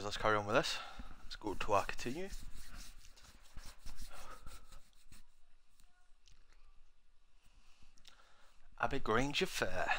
guys, let's carry on with this. Let's go to our continue. Abbey Grange Fair.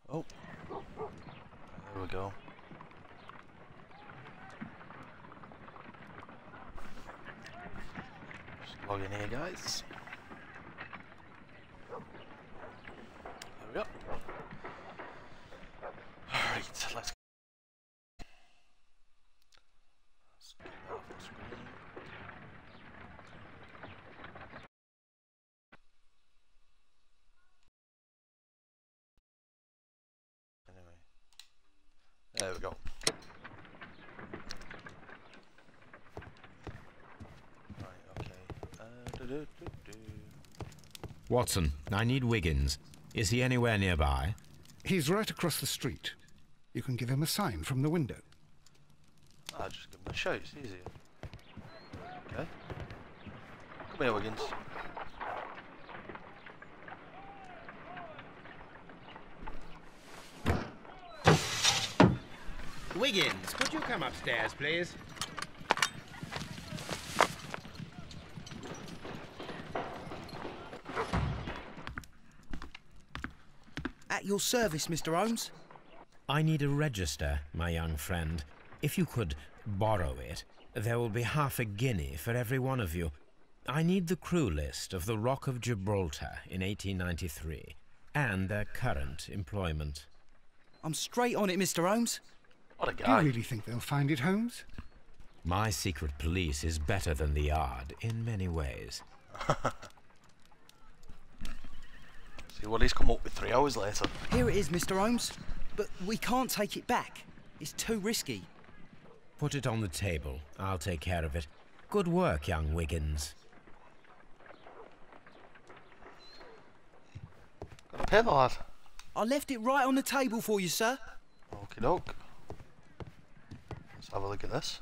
Oh, there we go. Just log in here, guys. There we go. Alright, let's get that off the screen. There we go. Right, okay. Watson, I need Wiggins. Is he anywhere nearby? He's right across the street. You can give him a sign from the window. I'll just give him a shout, it's easier. Okay. Come here, Wiggins. Wiggins, could you come upstairs, please? At your service, Mr. Holmes. I need a register, my young friend. If you could borrow it, there will be half a guinea for every one of you. I need the crew list of the Rock of Gibraltar in 1893 and their current employment. I'm straight on it, Mr. Holmes. What a Do guy. you really think they'll find it, Holmes? My secret police is better than the Yard in many ways. See what he's come up with 3 hours later. Here it is, Mr. Holmes. But we can't take it back. It's too risky. Put it on the table. I'll take care of it. Good work, young Wiggins. Gotta pay the lad. I left it right on the table for you, sir. Okie doke. Let's have a look at this.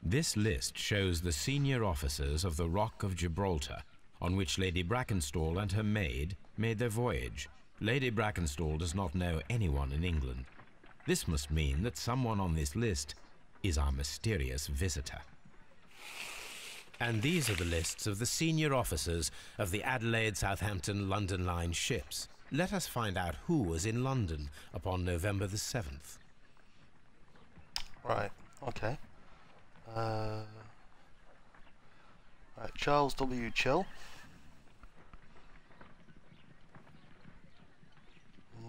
This list shows the senior officers of the Rock of Gibraltar, on which Lady Brackenstall and her maid made their voyage. Lady Brackenstall does not know anyone in England. This must mean that someone on this list is our mysterious visitor. And these are the lists of the senior officers of the Adelaide, Southampton, London Line ships. Let us find out who was in London upon November the 7th. Right, okay. Right, Charles W. Chill.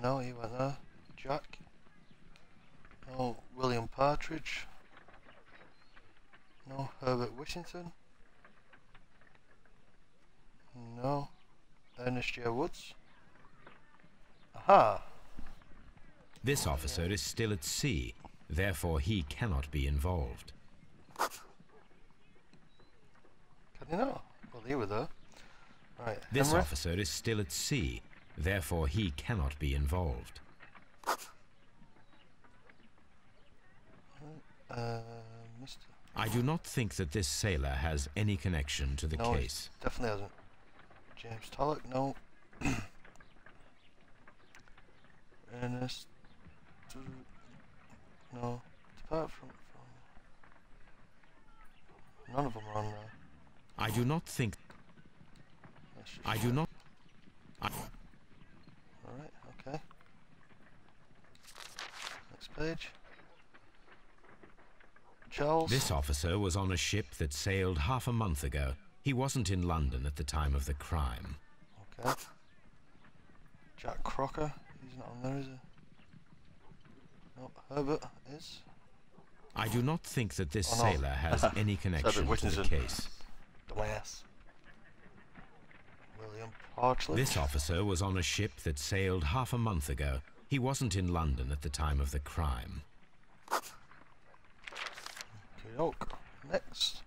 No, he went there. Jack. No, William Partridge. No, Herbert Wishington. No, Ernest J. Woods. Aha! This officer is still at sea, therefore he cannot be involved. Can you know? Well, you were there. Right, This Henry? officer is still at sea, therefore he cannot be involved. Mr. I do not think that this sailor has any connection to the No, case. he definitely hasn't. James Tulloch, no. Ernest, no. Apart from none of them are on there. I do not think... Let's just I do not... Alright, okay. Next page. Charles. This officer was on a ship that sailed half a month ago. He wasn't in London at the time of the crime. Okay. Jack Crocker. He's not on there, is he? No, Herbert is. I do not think that this Oh, no. sailor has any connection to the Wittington. case. Dumbass. William Partridge. This officer was on a ship that sailed half a month ago. He wasn't in London at the time of the crime. Oak. Next.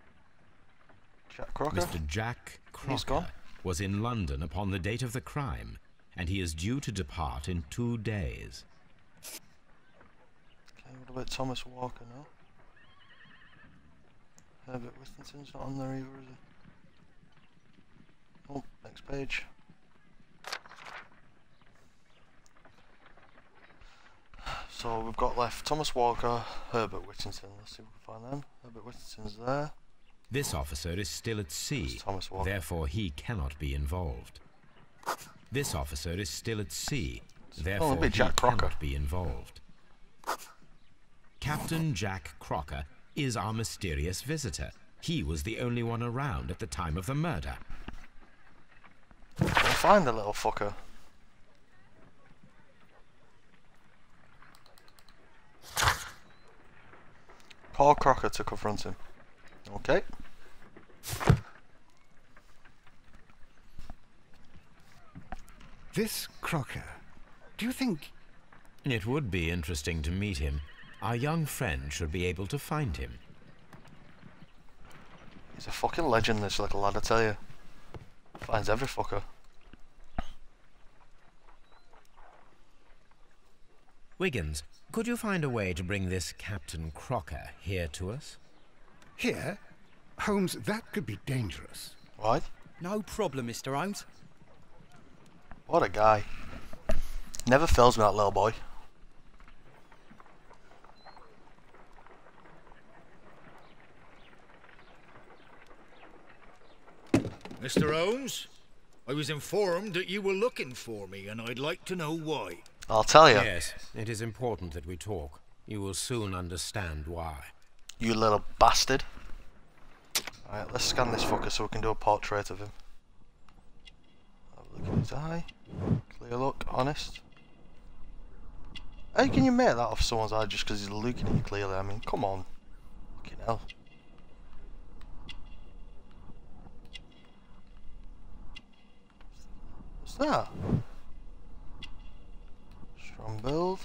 Jack Crocker. Mr. Jack He's gone. Crocker was in London upon the date of the crime, and he is due to depart in 2 days. Okay, what about Thomas Walker now? Herbert Whittington's not on there either, is he? Oh, next page. So we've got left Thomas Walker, Herbert Whittington. Let's see if we can find them. Herbert Whittington's there. This officer is still at sea, It's Thomas Walker. therefore he cannot be involved. This officer is still at sea, therefore it'll be he Jack Crocker. cannot be involved. Captain Jack Crocker is our mysterious visitor. He was the only one around at the time of the murder. We'll find the little fucker. Paul Crocker to confront him. Okay. This Crocker, do you think... It would be interesting to meet him. Our young friend should be able to find him. He's a fucking legend, this little lad, I tell you. Finds every fucker. Wiggins, could you find a way to bring this Captain Crocker here to us? Here? Holmes, that could be dangerous. Right? No problem, Mr. Holmes. What a guy. Never fails me, that little boy. Mr. Holmes, I was informed that you were looking for me, and I'd like to know why. I'll tell you. Yes, it is important that we talk. You will soon understand why. You little bastard. Alright, let's scan this fucker so we can do a portrait of him. Have a look at his eye. Clear look, honest. How can you make that off someone's eye just because he's looking at you clearly? I mean, come on. Fucking hell. What's that? Strong build.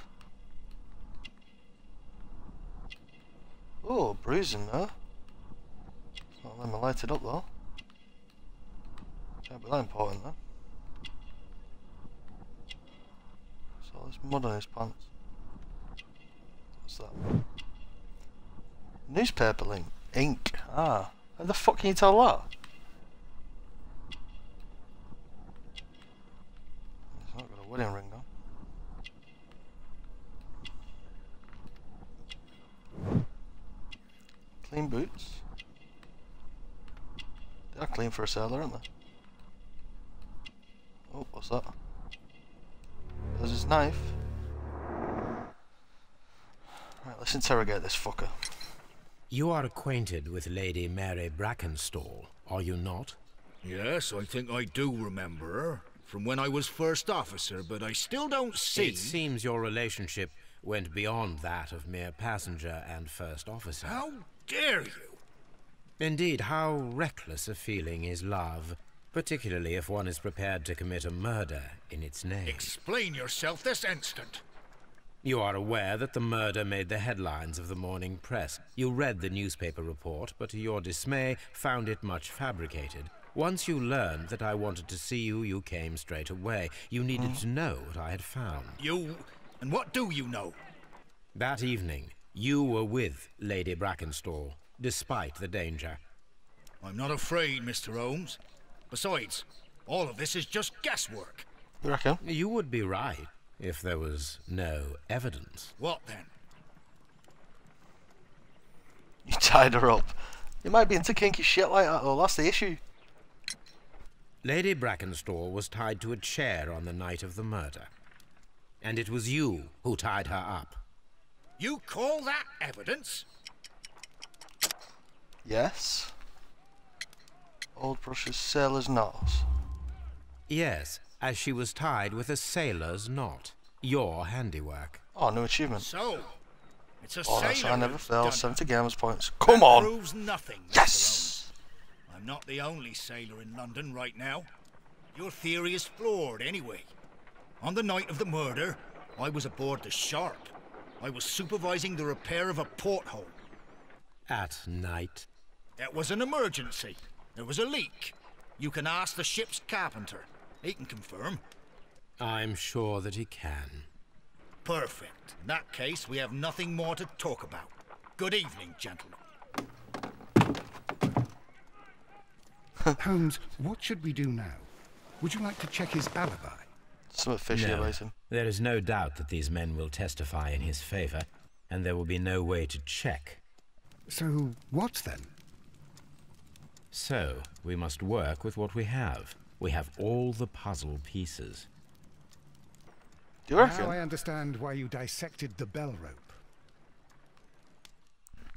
Oh, bruising there. It's not letting me light it up though. Can't be that important though. So there's mud on his pants. What's that? Newspaper link. Ink. Ah. How the fuck can you tell that? He's not got a wedding ring on. Clean boots. They are clean for a sailor, aren't they? Oh, what's that? There's his knife. Right, let's interrogate this fucker. You are acquainted with Lady Mary Brackenstall, are you not? Yes, I think I do remember her, from when I was first officer, but I still don't see... It seems your relationship went beyond that of mere passenger and first officer. How dare you? Indeed, how reckless a feeling is love, particularly if one is prepared to commit a murder in its name. Explain yourself this instant. You are aware that the murder made the headlines of the morning press. You read the newspaper report, but to your dismay, found it much fabricated. Once you learned that I wanted to see you, you came straight away. You needed to know what I had found. You... and what do you know? That evening, you were with Lady Brackenstall, despite the danger. I'm not afraid, Mr. Holmes. Besides, all of this is just guesswork. You reckon? You would be right, if there was no evidence. What then? You tied her up. You might be into kinky shit like that though, that's the issue. Lady Brackenstall was tied to a chair on the night of the murder. And it was you who tied her up. You call that evidence? Yes. Old brushes, sailor's knots. Yes, as she was tied with a sailor's knot. Your handiwork. Oh, new achievement. So, it's a Oh, sailor that's I never who's fail. done 70 it. gamers points. Come That on! proves nothing, Mr. Yes! Holmes. I'm not the only sailor in London right now. Your theory is flawed anyway. On the night of the murder, I was aboard the Shark. I was supervising the repair of a porthole. At night. It was an emergency. There was a leak. You can ask the ship's carpenter. He can confirm. I'm sure that he can. Perfect. In that case, we have nothing more to talk about. Good evening, gentlemen. Holmes, what should we do now? Would you like to check his alibi? Something fishy No, about him. there is no doubt that these men will testify in his favor, and there will be no way to check. So, what then? So, we must work with what we have. We have all the puzzle pieces. Do you reckon? Now I understand why you dissected the bell rope.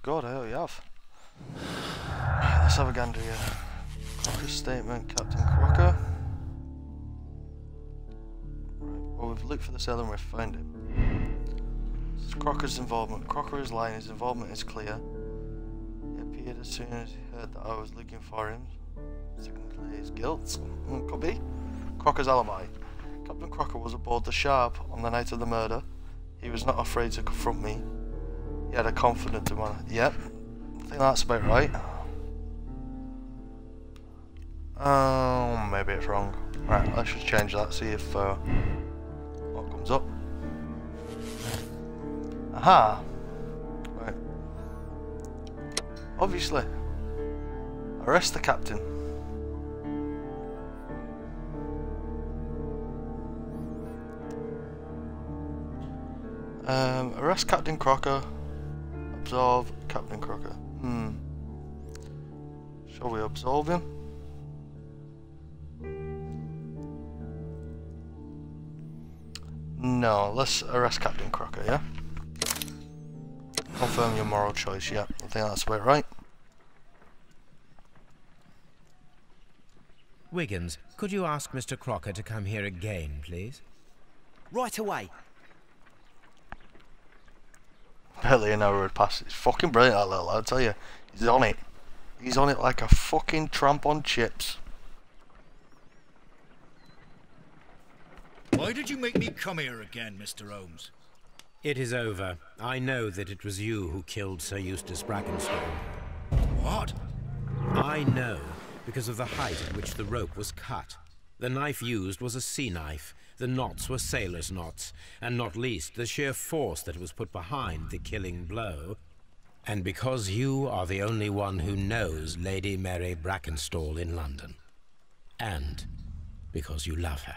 God, I hope you have. Right, let's have a gander here. Crocker's statement, Captain Crocker. Right, well, we've looked for the sailor and we've found him. This is Crocker's involvement. Crocker is lying, his involvement is clear. He appeared as soon as he heard that I was looking for him. Secondly, his guilt. Could be. Crocker's alibi. Captain Crocker was aboard the Sharp on the night of the murder. He was not afraid to confront me. He had a confident in one. Yep, I think that's about right. Maybe it's wrong. Right, let's just change that, see if what comes up. Aha! Right. Obviously. Arrest the captain. Arrest Captain Crocker. Absolve Captain Crocker. Shall we absolve him? No, let's arrest Captain Crocker, yeah? Confirm your moral choice, yeah. I think that's about right. Wiggins, could you ask Mr. Crocker to come here again, please? Right away. Barely an hour had passed. It's fucking brilliant, that little lad, I tell you. He's on it. He's on it like a fucking tramp on chips. Why did you make me come here again, Mr. Holmes? It is over. I know that it was you who killed Sir Eustace Brackenstall. What? I know, because of the height at which the rope was cut. The knife used was a sea knife. The knots were sailor's knots, and not least the sheer force that was put behind the killing blow. And because you are the only one who knows Lady Mary Brackenstall in London. And because you love her.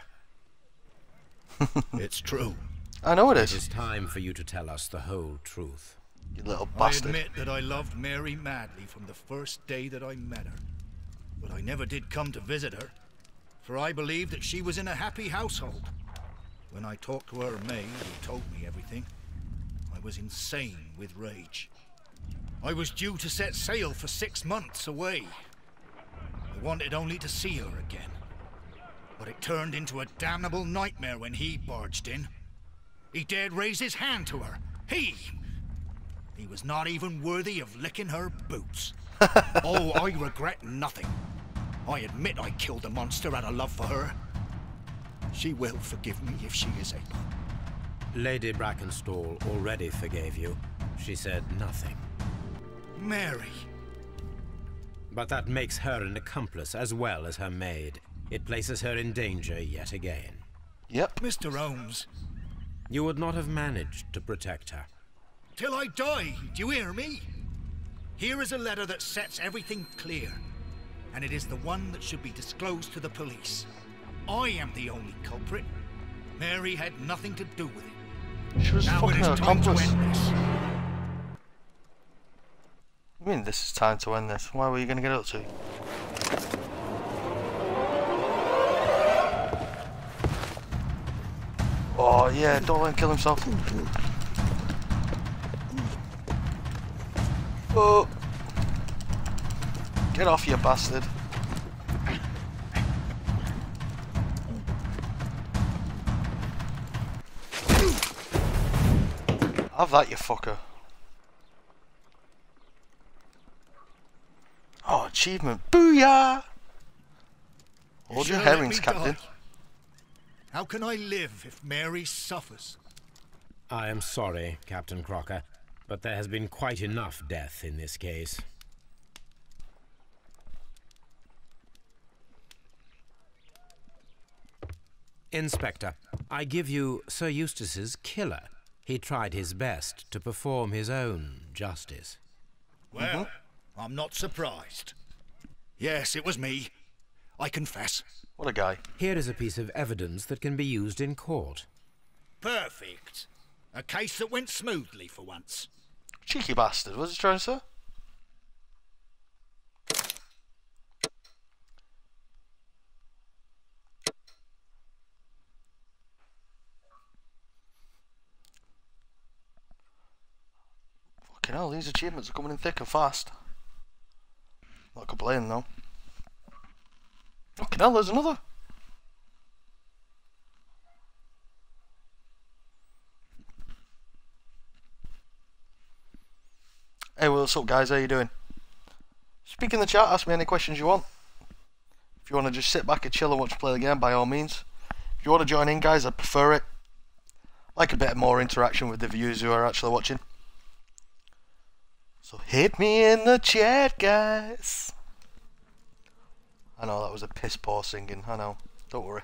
It's true. I know it It is. is time for you to tell us the whole truth. You little I bastard. admit that I loved Mary madly from the first day that I met her. But I never did come to visit her, for I believed that she was in a happy household. When I talked to her maid, who told me everything, I was insane with rage. I was due to set sail for 6 months away. I wanted only to see her again. But it turned into a damnable nightmare when he barged in. He dared raise his hand to her. He was not even worthy of licking her boots. Oh, I regret nothing. I admit I killed the monster out of love for her. She will forgive me if she is able. Lady Brackenstall already forgave you. She said nothing. Mary. But that makes her an accomplice as well as her maid. It places her in danger yet again. Yep. Mr. Holmes. You would not have managed to protect her. Till I die, do you hear me? Here is a letter that sets everything clear. And it is the one that should be disclosed to the police. I am the only culprit. Mary had nothing to do with it. She was Now it fucking is an time to accomplice. end this. I mean, this is time to end this. Why were you going to get up to? Oh, yeah, don't let him kill himself. Oh! Get off, you bastard. Have that, you fucker. Oh, achievement. Booyah! Hold your Should have let herrings, me Captain. die. How can I live if Mary suffers? I am sorry, Captain Crocker, but there has been quite enough death in this case. Inspector, I give you Sir Eustace's killer. He tried his best to perform his own justice. Well, I'm not surprised. Yes, it was me. I confess. What a guy. Here is a piece of evidence that can be used in court. Perfect. A case that went smoothly for once. Cheeky bastard, what's he trying to say? Fucking hell, these achievements are coming in thick and fast. Not complaining though. Fucking hell, there's another. Hey, what's up guys, how you doing? Speak in the chat, ask me any questions you want. If you want to just sit back and chill and watch me play the game, by all means. If you want to join in guys, I prefer it. I like a bit more interaction with the viewers who are actually watching. So hit me in the chat guys. I know that was a piss poor singing, I know. Don't worry.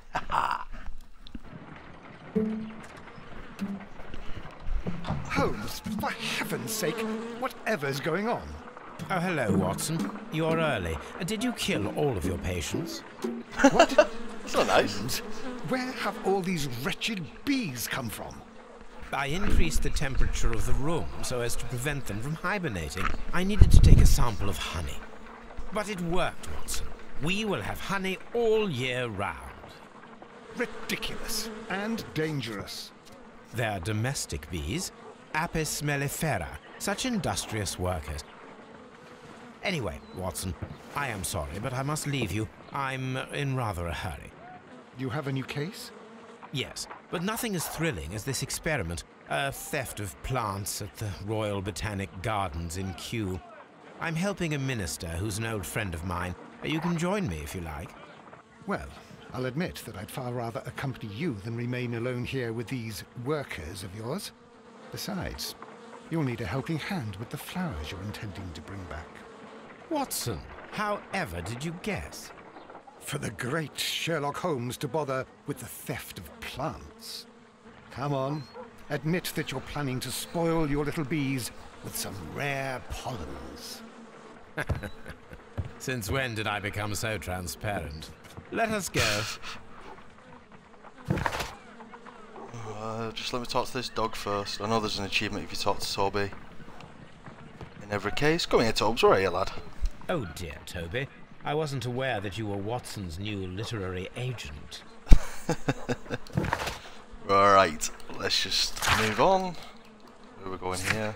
Holmes, for heaven's sake, whatever's going on? Oh, hello, Watson. You're early. Did you kill all of your patients? What? It's not nice. Holmes, where have all these wretched bees come from? I increased the temperature of the room so as to prevent them from hibernating. I needed to take a sample of honey. But it worked, Watson. We will have honey all year round. Ridiculous and dangerous. They're domestic bees, Apis mellifera, such industrious workers. Anyway, Watson, I am sorry, but I must leave you. I'm in rather a hurry. You have a new case? Yes, but nothing as thrilling as this experiment. A theft of plants at the Royal Botanic Gardens in Kew. I'm helping a minister who's an old friend of mine. You can join me if you like. Well, I'll admit that I'd far rather accompany you than remain alone here with these workers of yours. Besides, you'll need a helping hand with the flowers you're intending to bring back. Watson, however did you guess? For the great Sherlock Holmes to bother with the theft of plants. Come on, admit that you're planning to spoil your little bees with some rare pollens. Since when did I become so transparent? Let us go. Just let me talk to this dog first. I know there's an achievement if you talk to Toby. In every case, come here Tobes, where are you lad? Oh dear, Toby. I wasn't aware that you were Watson's new literary agent. Right, let's just move on. Where are we going here?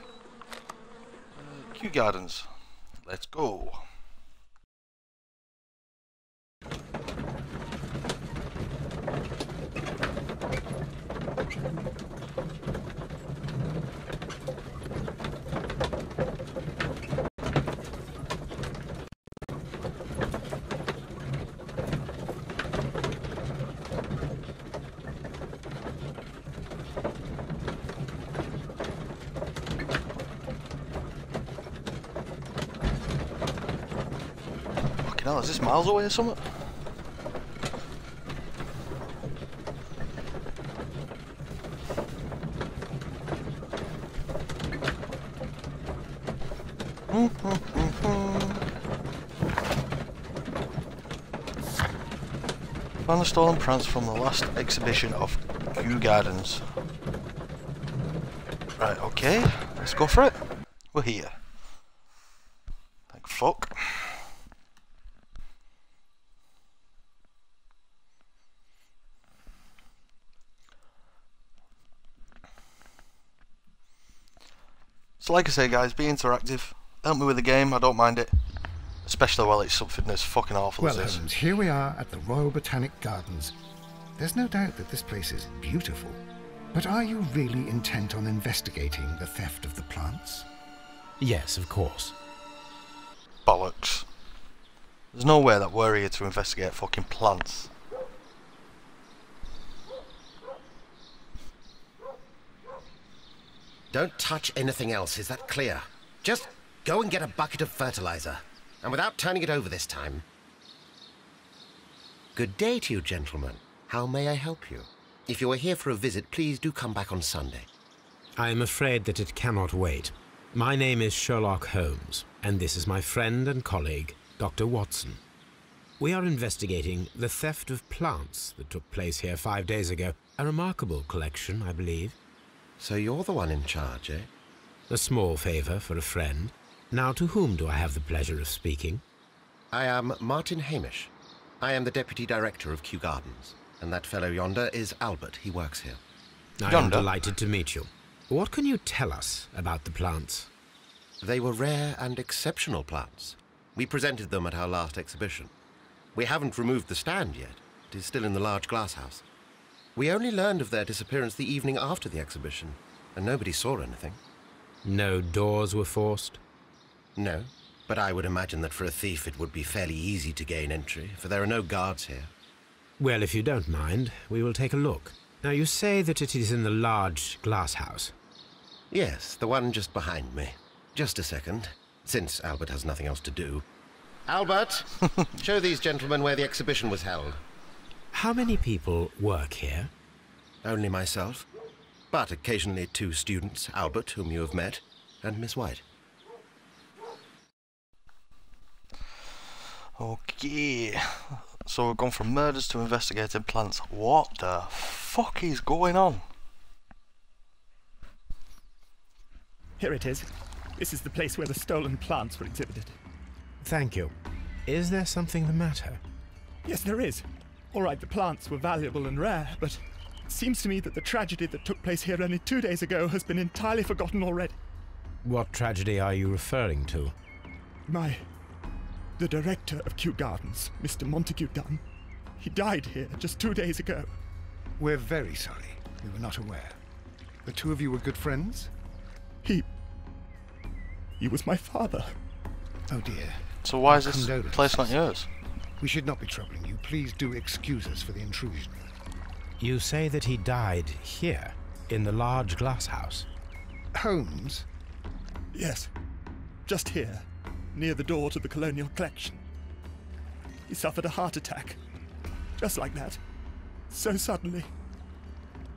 Kew Gardens. Let's go. Fucking hell, is this miles away or something? Found the stolen plants from the last exhibition of Kew Gardens. Right, okay, let's go for it. We're here. Thank fuck. So like I say guys, be interactive. Help me with the game, I don't mind it. Especially while it's something as fucking awful Well, as this. Holmes, here we are at the Royal Botanic Gardens. There's no doubt that this place is beautiful. But are you really intent on investigating the theft of the plants? Yes, of course. Bollocks. There's no way that we're here to investigate fucking plants. Don't touch anything else, is that clear? Just go and get a bucket of fertilizer. And without turning it over this time. Good day to you, gentlemen. How may I help you? If you are here for a visit, please do come back on Sunday. I am afraid that it cannot wait. My name is Sherlock Holmes, and this is my friend and colleague, Dr. Watson. We are investigating the theft of plants that took place here 5 days ago. A remarkable collection, I believe. So you're the one in charge, eh? A small favour for a friend. Now, to whom do I have the pleasure of speaking? I am Martin Hamish. I am the Deputy Director of Kew Gardens. And that fellow yonder is Albert. He works here. I am delighted to meet you. What can you tell us about the plants? They were rare and exceptional plants. We presented them at our last exhibition. We haven't removed the stand yet. It is still in the large glass house. We only learned of their disappearance the evening after the exhibition, and nobody saw anything. No doors were forced? No, but I would imagine that for a thief it would be fairly easy to gain entry, for there are no guards here. Well, if you don't mind, we will take a look. Now, you say that it is in the large glass house. Yes, the one just behind me. Just a second, since Albert has nothing else to do. Albert, show these gentlemen where the exhibition was held. How many people work here? Only myself, but occasionally 2 students, Albert, whom you have met, and Miss White. Okay, so we've gone from murders to investigating plants. What the fuck is going on? Here it is. This is the place where the stolen plants were exhibited. Thank you. Is there something the matter? Yes, there is. All right, the plants were valuable and rare, but it seems to me that the tragedy that took place here only 2 days ago has been entirely forgotten already. What tragedy are you referring to? The director of Kew Gardens, Mr. Montague Dunn, he died here just 2 days ago. We're very sorry. We were not aware. The 2 of you were good friends? He was my father. Oh dear. So why is this place not yours? We should not be troubling you. Please do excuse us for the intrusion. You say that he died here, in the large glass house? Holmes? Yes, just here, near the door to the colonial collection. He suffered a heart attack, just like that, so suddenly.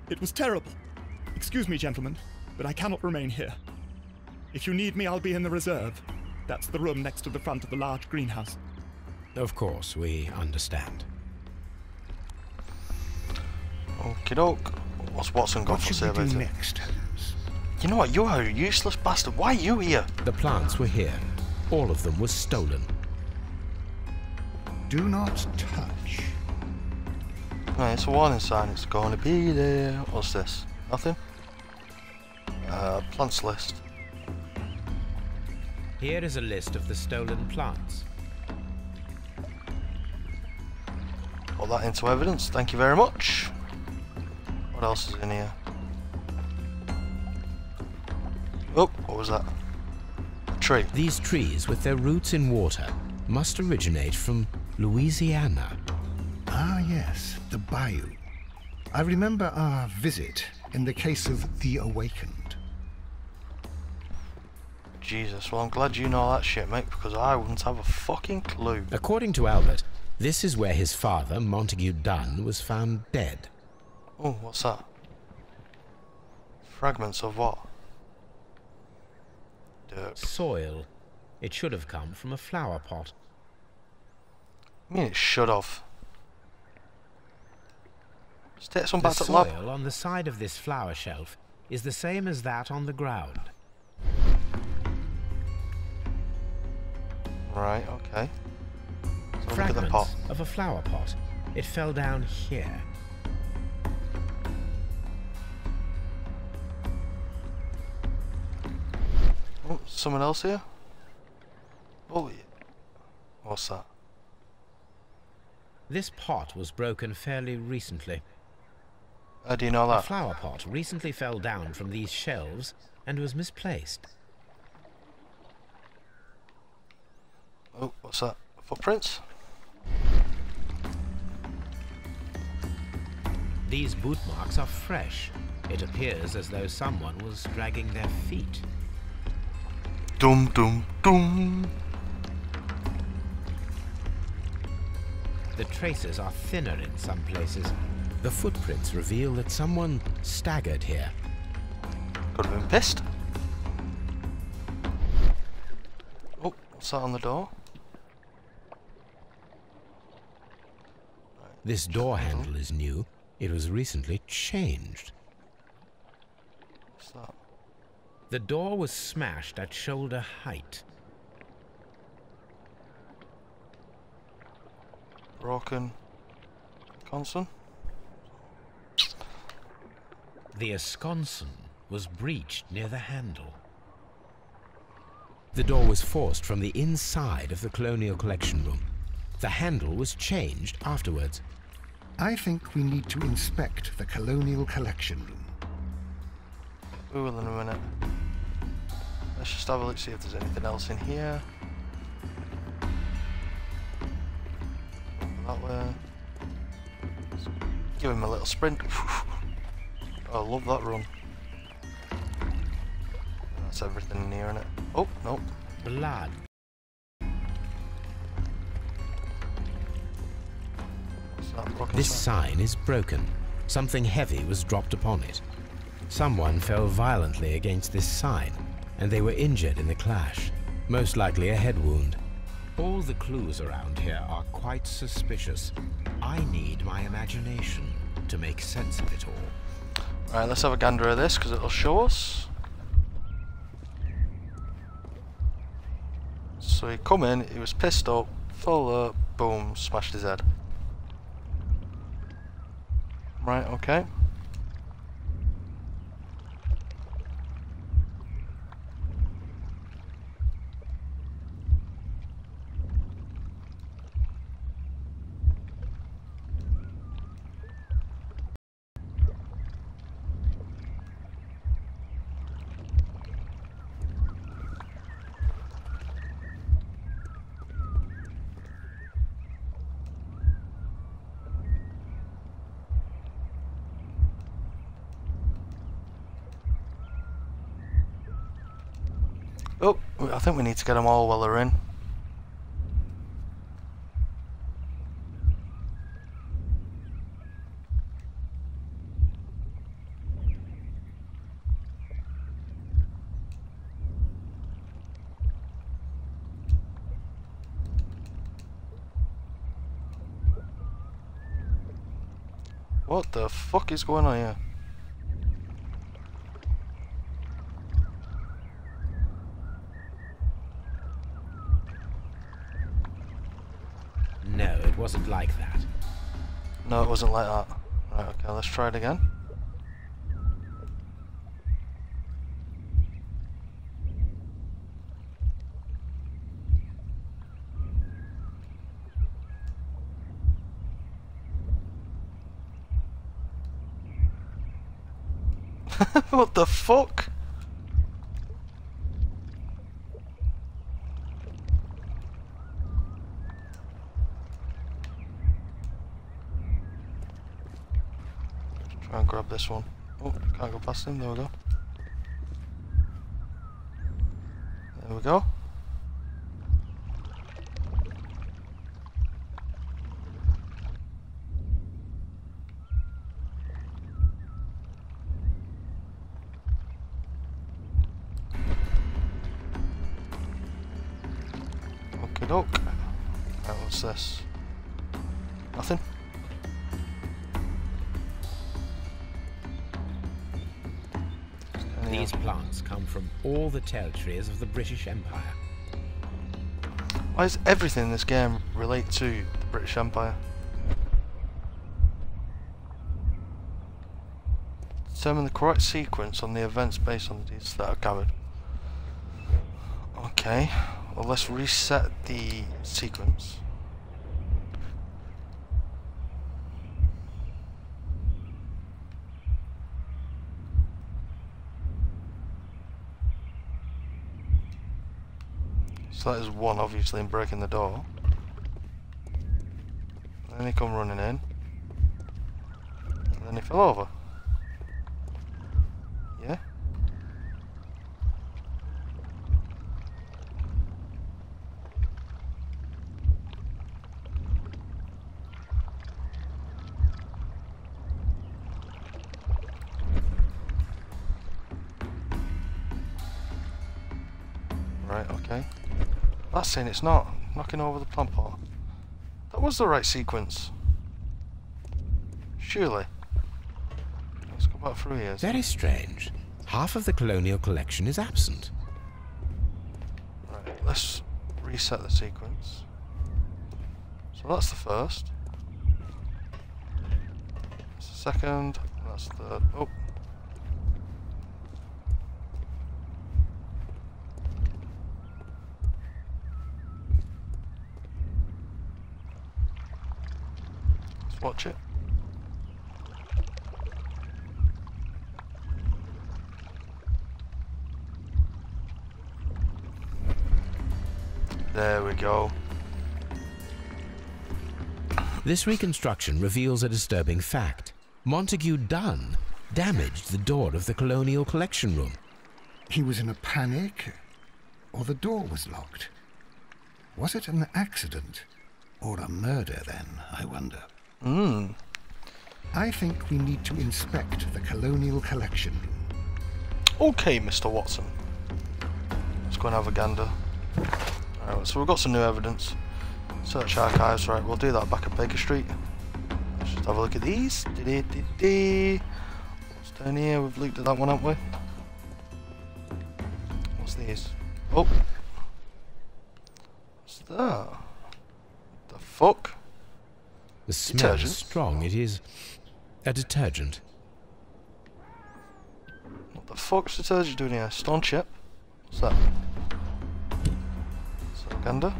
It was terrible. Excuse me, gentlemen, but I cannot remain here. If you need me, I'll be in the reserve. That's the room next to the front of the large greenhouse. Of course, we understand. Okie doke. What's Watson got for say What should about we do it? next, Holmes? You know what? You are a useless bastard. Why are you here? The plants were here. All of them were stolen. Do not touch. Right, it's a warning sign. It's going to be there. What's this? Nothing? Plants list. Here is a list of the stolen plants. Put that into evidence. Thank you very much. What else is in here? Oh, what was that? A tree. These trees, with their roots in water, must originate from Louisiana. Ah, yes, the bayou. I remember our visit in the case of the Awakened. Jesus, well I'm glad you know that shit, mate, because I wouldn't have a fucking clue. According to Albert, this is where his father, Montague Dunn, was found dead. Oh, what's that? Fragments of what? Dirt. Soil. It should have come from a flower pot. I mean, it should have. Just take some The back to the lab. soil on the side of this flower shelf is the same as that on the ground. Right, okay. So look at the pot. Fragments of a flower pot. It fell down here. Oh, someone else here? Oh, yeah. What's that? This pot was broken fairly recently. How do you know A that? flower pot recently fell down from these shelves and was misplaced. Oh, what's that? Footprints? These boot marks are fresh. It appears as though someone was dragging their feet. Dum dum dum. The traces are thinner in some places. The footprints reveal that someone staggered here. Could have been pissed. Oh, what's that on the door? This door handle is new. It was recently changed. What's that? The door was smashed at shoulder height. Broken console. The esconson was breached near the handle. The door was forced from the inside of the Colonial Collection Room. The handle was changed afterwards. I think we need to inspect the Colonial Collection Room. We will in a minute. Let's just have a look, see if there's anything else in here. That way. Give him a little sprint. I love that run. That's everything in here, innit? Oh, no. Blood. What's that broken This sign? sign is broken. Something heavy was dropped upon it. Someone fell violently against this sign, and they were injured in the clash. Most likely a head wound. All the clues around here are quite suspicious. I need my imagination to make sense of it all. Right, let's have a gander at this, because it'll show us. So he come in, he was pissed up, fell up, boom, smashed his head. Right, okay. Oh, I think we need to get them all while they're in. What the fuck is going on here? No, it wasn't like that. No, it wasn't like that. Right, okay, let's try it again. What the fuck? Try and grab this one. Oh, can't go past him. There we go. There we go. Okie doke. Right, what's this? Nothing? These plants come from all the territories of the British Empire. Why does everything in this game relate to the British Empire? Determine the correct sequence on the events based on the deeds that are gathered. Okay, well let's reset the sequence. So that is one, obviously, in breaking the door. And then he come running in. And then he fell over. Yeah? right, okay. That's saying it's not. Knocking over the plant pot. That was the right sequence. Surely. Let's go back through here. Very strange. Half of the colonial collection is absent. Right, let's reset the sequence. So that's the first. That's the second. That's the third. Oh. Let's watch it. There we go. This reconstruction reveals a disturbing fact. Montague Dunn damaged the door of the colonial collection room. He was in a panic, or the door was locked. Was it an accident, or a murder then, I wonder? I think we need to inspect the colonial collection room. Okay, Mr. Watson. Let's go and have a gander. Alright, so we've got some new evidence. Search archives, right, we'll do that back at Baker Street. Let's just have a look at these. What's down here? We've looked at that one, haven't we? What's these? Oh! What's that? The fuck? The smell Detergent? is strong. It is a detergent. What the fuck's detergent doing here? Stone chip? What's that? Gander?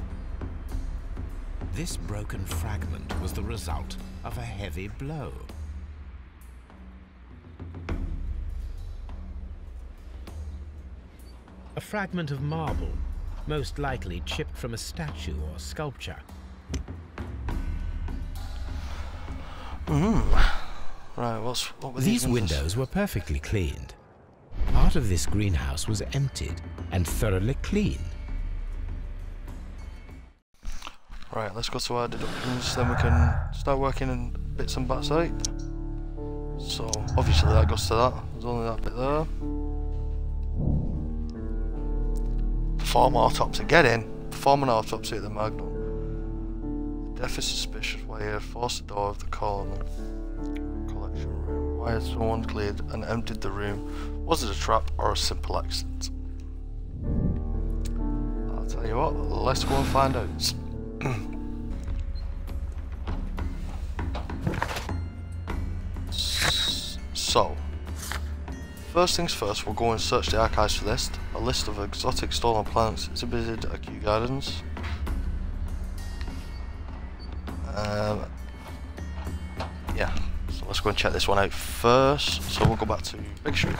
This broken fragment was the result of a heavy blow. A fragment of marble, most likely chipped from a statue or sculpture. Right, what were These windows were perfectly cleaned. Part of this greenhouse was emptied and thoroughly cleaned. Right, let's go to our deductions, then we can start working in bits and bats out. So, obviously that goes to that. There's only that bit there. Perform autopsy. Get in. Perform an autopsy at the Magnum. The death is suspicious why he had forced the door of the colonial collection room. Why had someone cleared and emptied the room? Was it a trap or a simple accident? I'll tell you what, let's go and find out. So, first things first, we'll go and search the archives for this. A list of exotic stolen plants exhibited at Kew Gardens. Yeah, so let's go and check this one out first. So we'll go back to Big Street.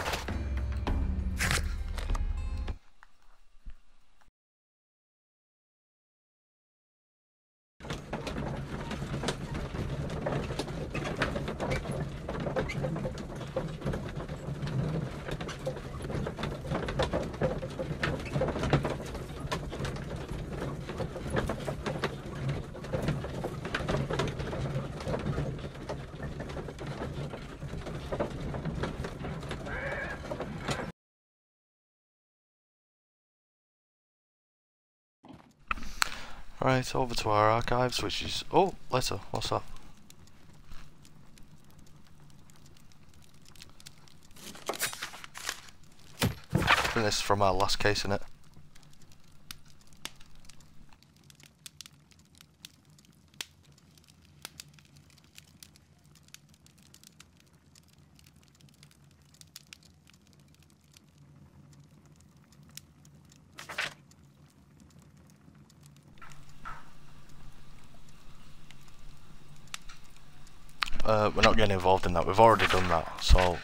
Right, over to our archives, which is... Oh, letter. What's that? I think this is from our last case, isn't it? We're not getting involved in that, we've already done that, so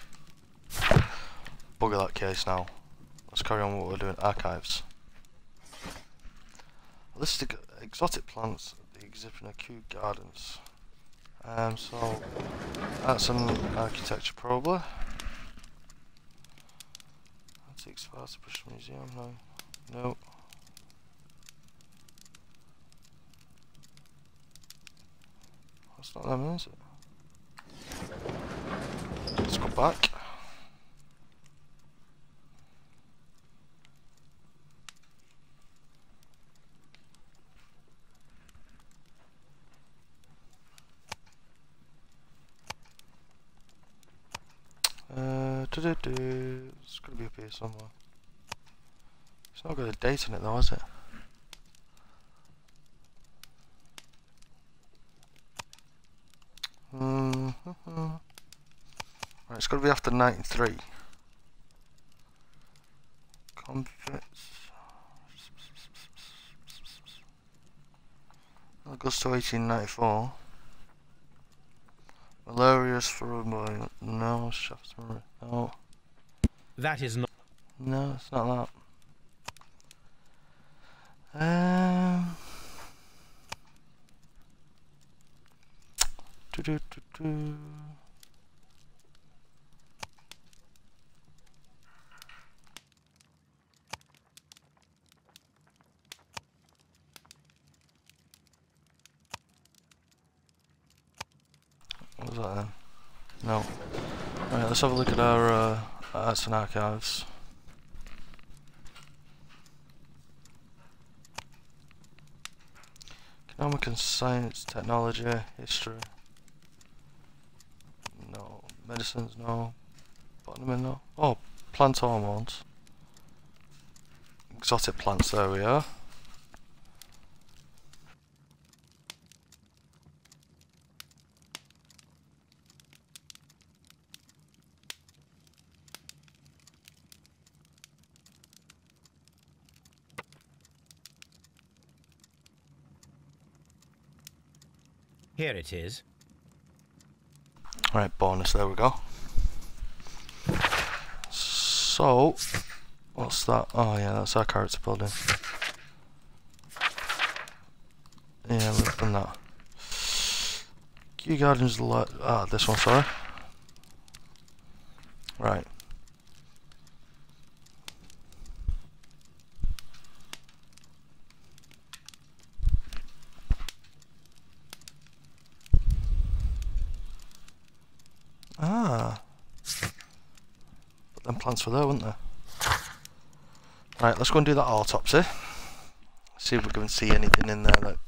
bugger that case now. Let's carry on what we're doing. Archives. List of exotic plants at the exhibit in Kew Gardens. So that's an architecture probably. Antiques Parts British Museum, no. That's not them, is it? Let's go back. It's gonna be up here somewhere. It's not got a date on it though, has it? Right, it's got to be after 93. Convicts. That goes to 1894. Malarious for no, Shaftesbury. No. That is not. No, it's not that. What was that then? No. Right, let's have a look at our arts and archives. Economic and science, technology, history. No. Medicines, no. Botany, no. Oh, plant hormones. Exotic plants, there we are. Here it is. Right, bonus, there we go. So, what's that? Oh yeah, that's our character building. Yeah, we've done that. Kew Gardens, this one, sorry. Right. Ah. But them plants were there, weren't there? Right, let's go and do that autopsy. See if we can see anything in there that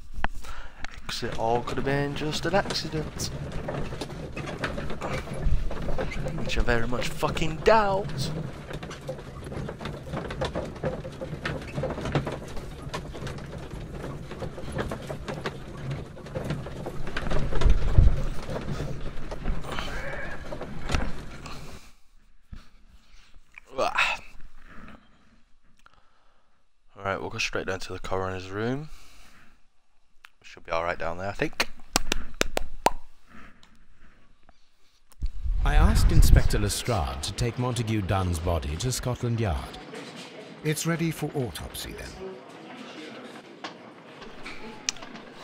it all could have been just an accident. Which I very much fucking doubt. Alright, we'll go straight down to the coroner's room. Should be alright down there, I think. I asked Inspector Lestrade to take Montague Dunn's body to Scotland Yard. It's ready for autopsy then.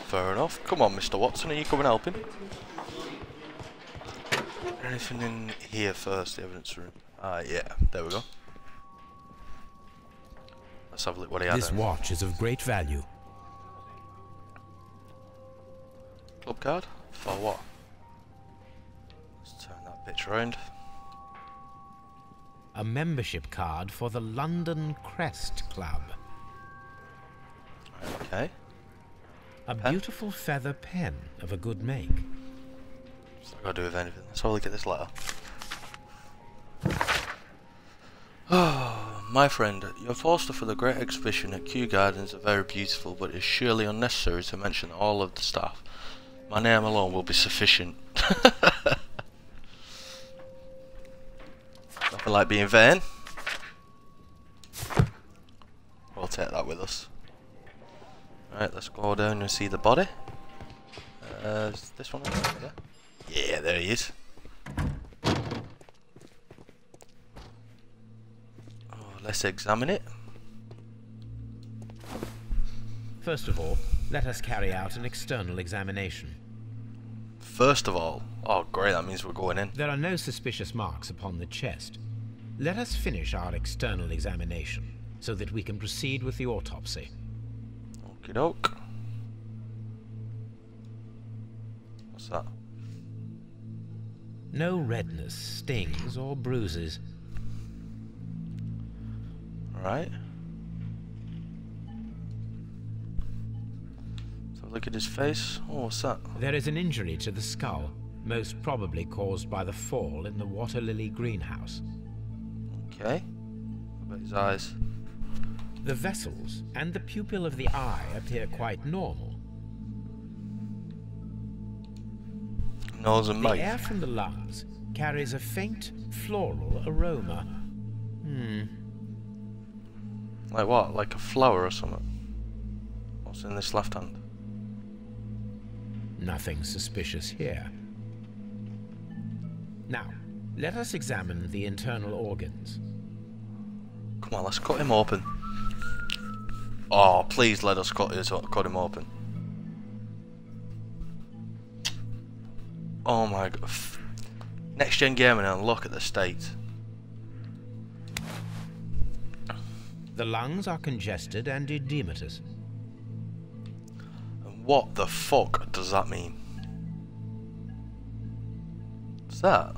Fair enough. Come on, Mr. Watson, are you coming helping? Anything in here first, the evidence room? Yeah, there we go. Let's have a look what he had. This watch is of great value. Club card? For what? Let's turn that bitch round. A membership card for the London Crest Club. Okay. A beautiful feather pen of a good make. What's that got to do with anything? Let's have a look at this letter. Oh, my friend, your poster for the Great Exhibition at Kew Gardens are very beautiful, but it is surely unnecessary to mention all of the staff. My name alone will be sufficient. Nothing like being vain. We'll take that with us. Right, let's go down and see the body. Is this one? Yeah. Yeah, there he is. Let's examine it. First of all, let us carry out an external examination. First of all? Oh great, that means we're going in. There are no suspicious marks upon the chest. Let us finish our external examination, so that we can proceed with the autopsy. Okie doke. What's that? No redness, stings, or bruises. Right. So look at his face. Oh, what's that? There is an injury to the skull, most probably caused by the fall in the water lily greenhouse. Okay. What about his eyes? The vessels and the pupil of the eye appear quite normal. Nose and mouth. The air from the lungs carries a faint floral aroma. Like what? Like a flower or something? What's in this left hand? Nothing suspicious here. Now, let us examine the internal organs. Come on, let's cut him open. Oh, please let us cut him open. Oh my god. Next gen gaming and look at the state. The lungs are congested and edematous. And what the fuck does that mean? What's that?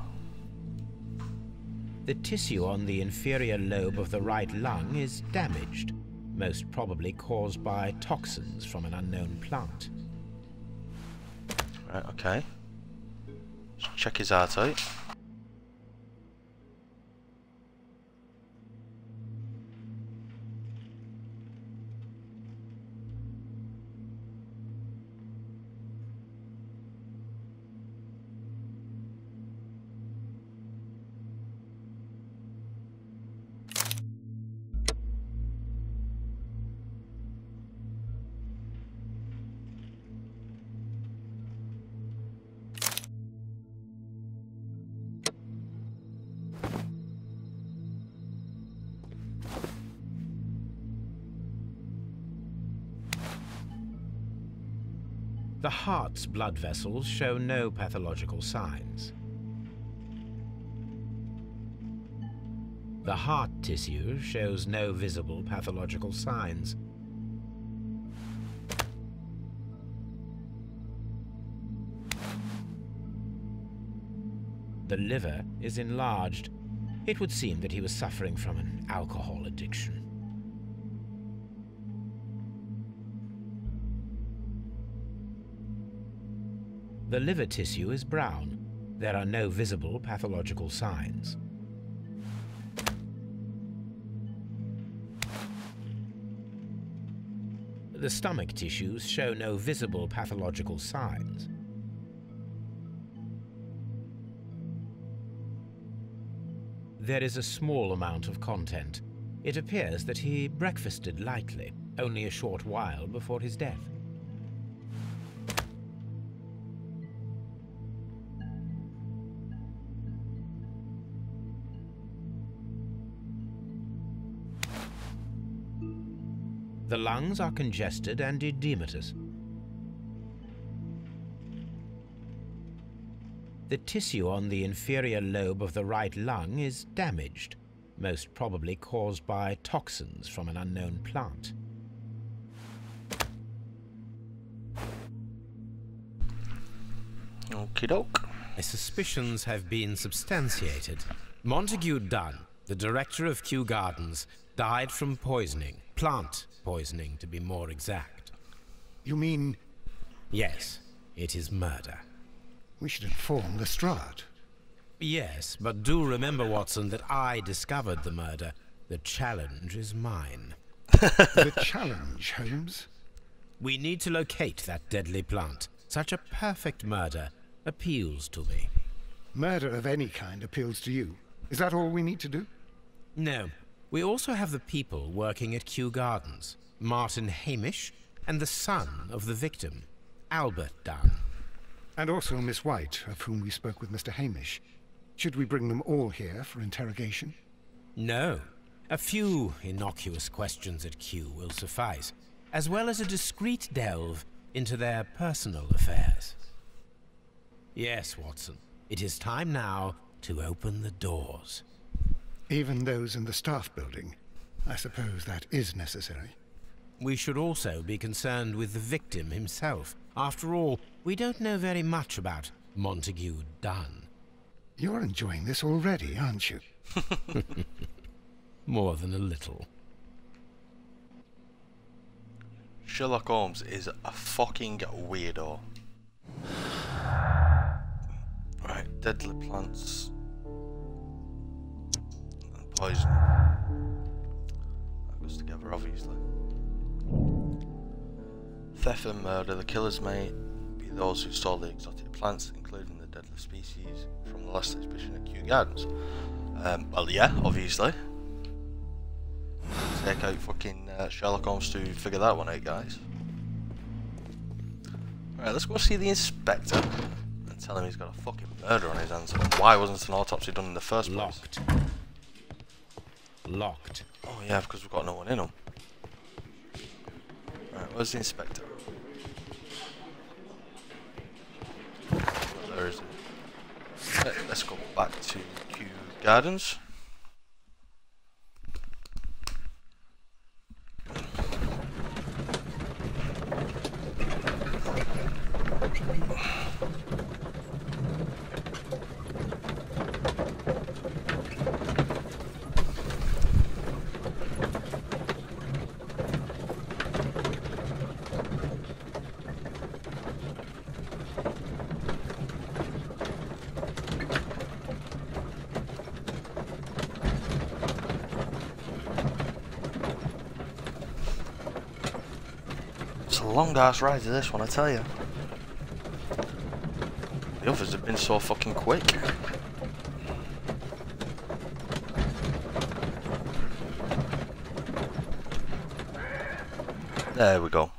The tissue on the inferior lobe of the right lung is damaged, most probably caused by toxins from an unknown plant. Right, okay. Let's check his heart out. The heart's blood vessels show no pathological signs. The heart tissue shows no visible pathological signs. The liver is enlarged. It would seem that he was suffering from an alcohol addiction. The liver tissue is brown. There are no visible pathological signs. The stomach tissues show no visible pathological signs. There is a small amount of content. It appears that he breakfasted lightly, only a short while before his death. The lungs are congested and edematous. The tissue on the inferior lobe of the right lung is damaged, most probably caused by toxins from an unknown plant. Okie doke. My suspicions have been substantiated. Montague Dunn, the director of Kew Gardens, died from poisoning. Plant poisoning, to be more exact. You mean... Yes, it is murder. We should inform Lestrade. Yes, but do remember, Watson, that I discovered the murder. The challenge is mine. The challenge, Holmes? We need to locate that deadly plant. Such a perfect murder appeals to me. Murder of any kind appeals to you. Is that all we need to do? No. We also have the people working at Kew Gardens. Martin Hamish and the son of the victim, Albert Dunn. And also Miss White, of whom we spoke with Mr. Hamish. Should we bring them all here for interrogation? No. A few innocuous questions at Kew will suffice, as well as a discreet delve into their personal affairs. Yes, Watson. It is time now to open the doors. Even those in the staff building. I suppose that is necessary. We should also be concerned with the victim himself. After all, we don't know very much about Montague Dunn. You're enjoying this already, aren't you? More than a little. Sherlock Holmes is a fucking weirdo. Right, deadly plants. poison. That goes together, obviously. Theft and murder. The killers may be those who stole the exotic plants, including the deadly species from the last exhibition at Kew Gardens. Well, yeah, obviously. Take out fucking Sherlock Holmes to figure that one out, guys. Alright, let's go see the inspector and tell him he's got a fucking murder on his hands. And why wasn't an autopsy done in the first place? Locked. Locked. Oh yeah, because we've got no one in them. Right, where's the inspector? There is it. Right, let's go back to Kew Gardens. It's a long ass ride to this one, I tell you. The others have been so fucking quick. There we go.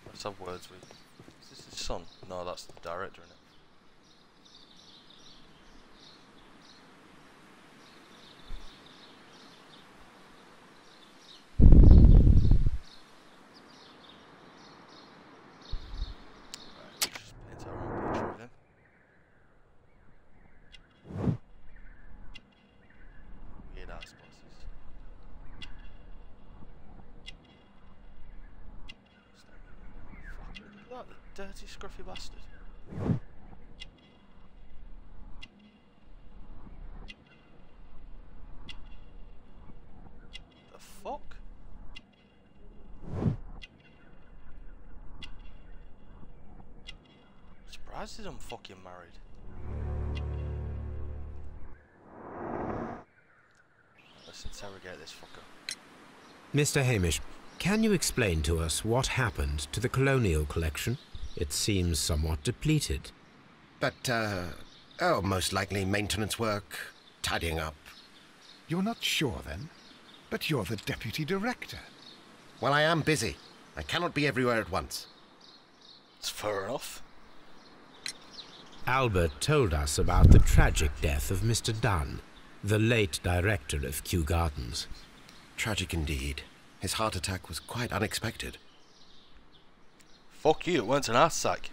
Let's have words with. Is this his son? No, that's the director, isn't it? Dirty, scruffy bastard. The fuck? I'm surprised he's unfucking married. Let's interrogate this fucker. Mr. Hamish, can you explain to us what happened to the colonial collection? It seems somewhat depleted. But, oh, most likely maintenance work, tidying up. You're not sure, then? But you're the deputy director. Well, I am busy. I cannot be everywhere at once. It's fair enough. Albert told us about the tragic death of Mr. Dunn, the late director of Kew Gardens. Tragic indeed. His heart attack was quite unexpected. Fuck you, it weren't an heart attack.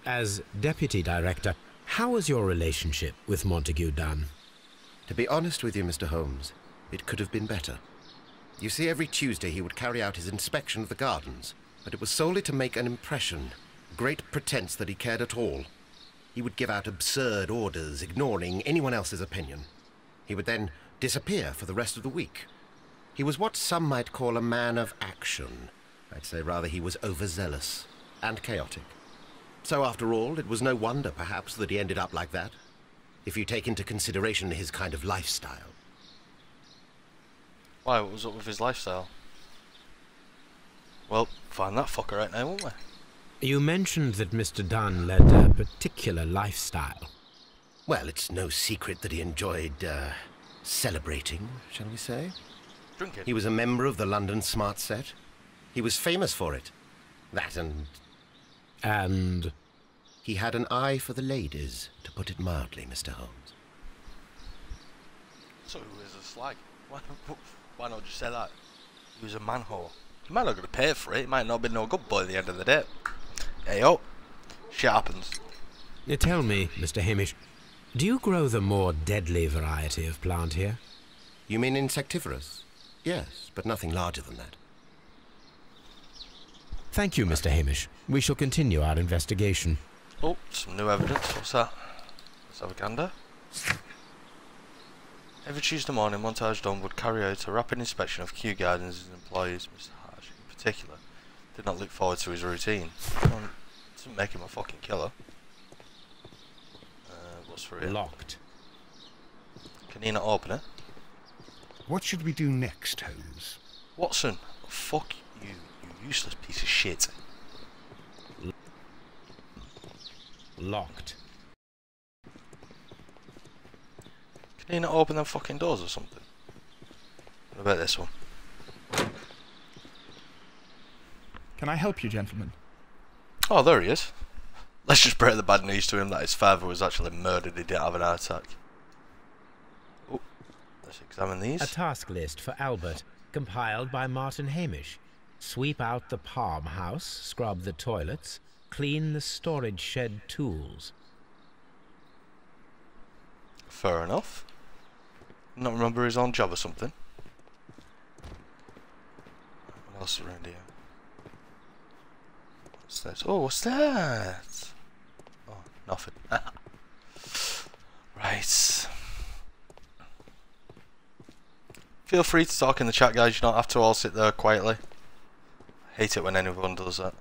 As deputy director, how was your relationship with Montague Dunn? To be honest with you, Mr. Holmes, it could have been better. You see, every Tuesday he would carry out his inspection of the gardens, but it was solely to make an impression, great pretense that he cared at all. He would give out absurd orders, ignoring anyone else's opinion. He would then disappear for the rest of the week. He was what some might call a man of action. I'd say rather he was overzealous and chaotic. So after all, it was no wonder, perhaps, that he ended up like that, if you take into consideration his kind of lifestyle. Why, what was up with his lifestyle? Well, find that fucker right now, won't we? You mentioned that Mr. Dunn led a particular lifestyle. Well, it's no secret that he enjoyed, celebrating, shall we say? Drinking? He was a member of the London Smart Set. He was famous for it. That and... And? He had an eye for the ladies, to put it mildly, Mr. Holmes. So he was a slag. Why not just say that? He was a man whore. He might not going to pay for it. He might not have been no good boy at the end of the day. Hey yo, shit happens. Tell me, Mr. Hamish, do you grow the more deadly variety of plant here? You mean insectivorous? Yes, but nothing larger than that. Thank you, Mr. Hamish. We shall continue our investigation. Oh, some new evidence. What's that? Let's have a gander. Every Tuesday morning, Montage Dunn would carry out a rapid inspection of Kew Gardens' employees. Mr. Harsh, in particular, did not look forward to his routine. Doesn't make him a fucking killer. What's for it? Locked. Can he not open it? What should we do next, Holmes? Watson, fuck you, you useless piece of shit. Locked. Can he not open them fucking doors or something? What about this one? Can I help you, gentlemen? Oh, there he is. Let's just break the bad news to him that his father was actually murdered. He didn't have an heart attack. Oh, let's examine these. A task list for Albert, compiled by Martin Hamish. Sweep out the palm house, scrub the toilets, clean the storage shed tools. Fair enough. Not remember his own job or something. What else is around here? What's this? Oh, what's that? Oh, nothing. Right. Feel free to talk in the chat, guys. You don't have to all sit there quietly. I hate it when anyone does that.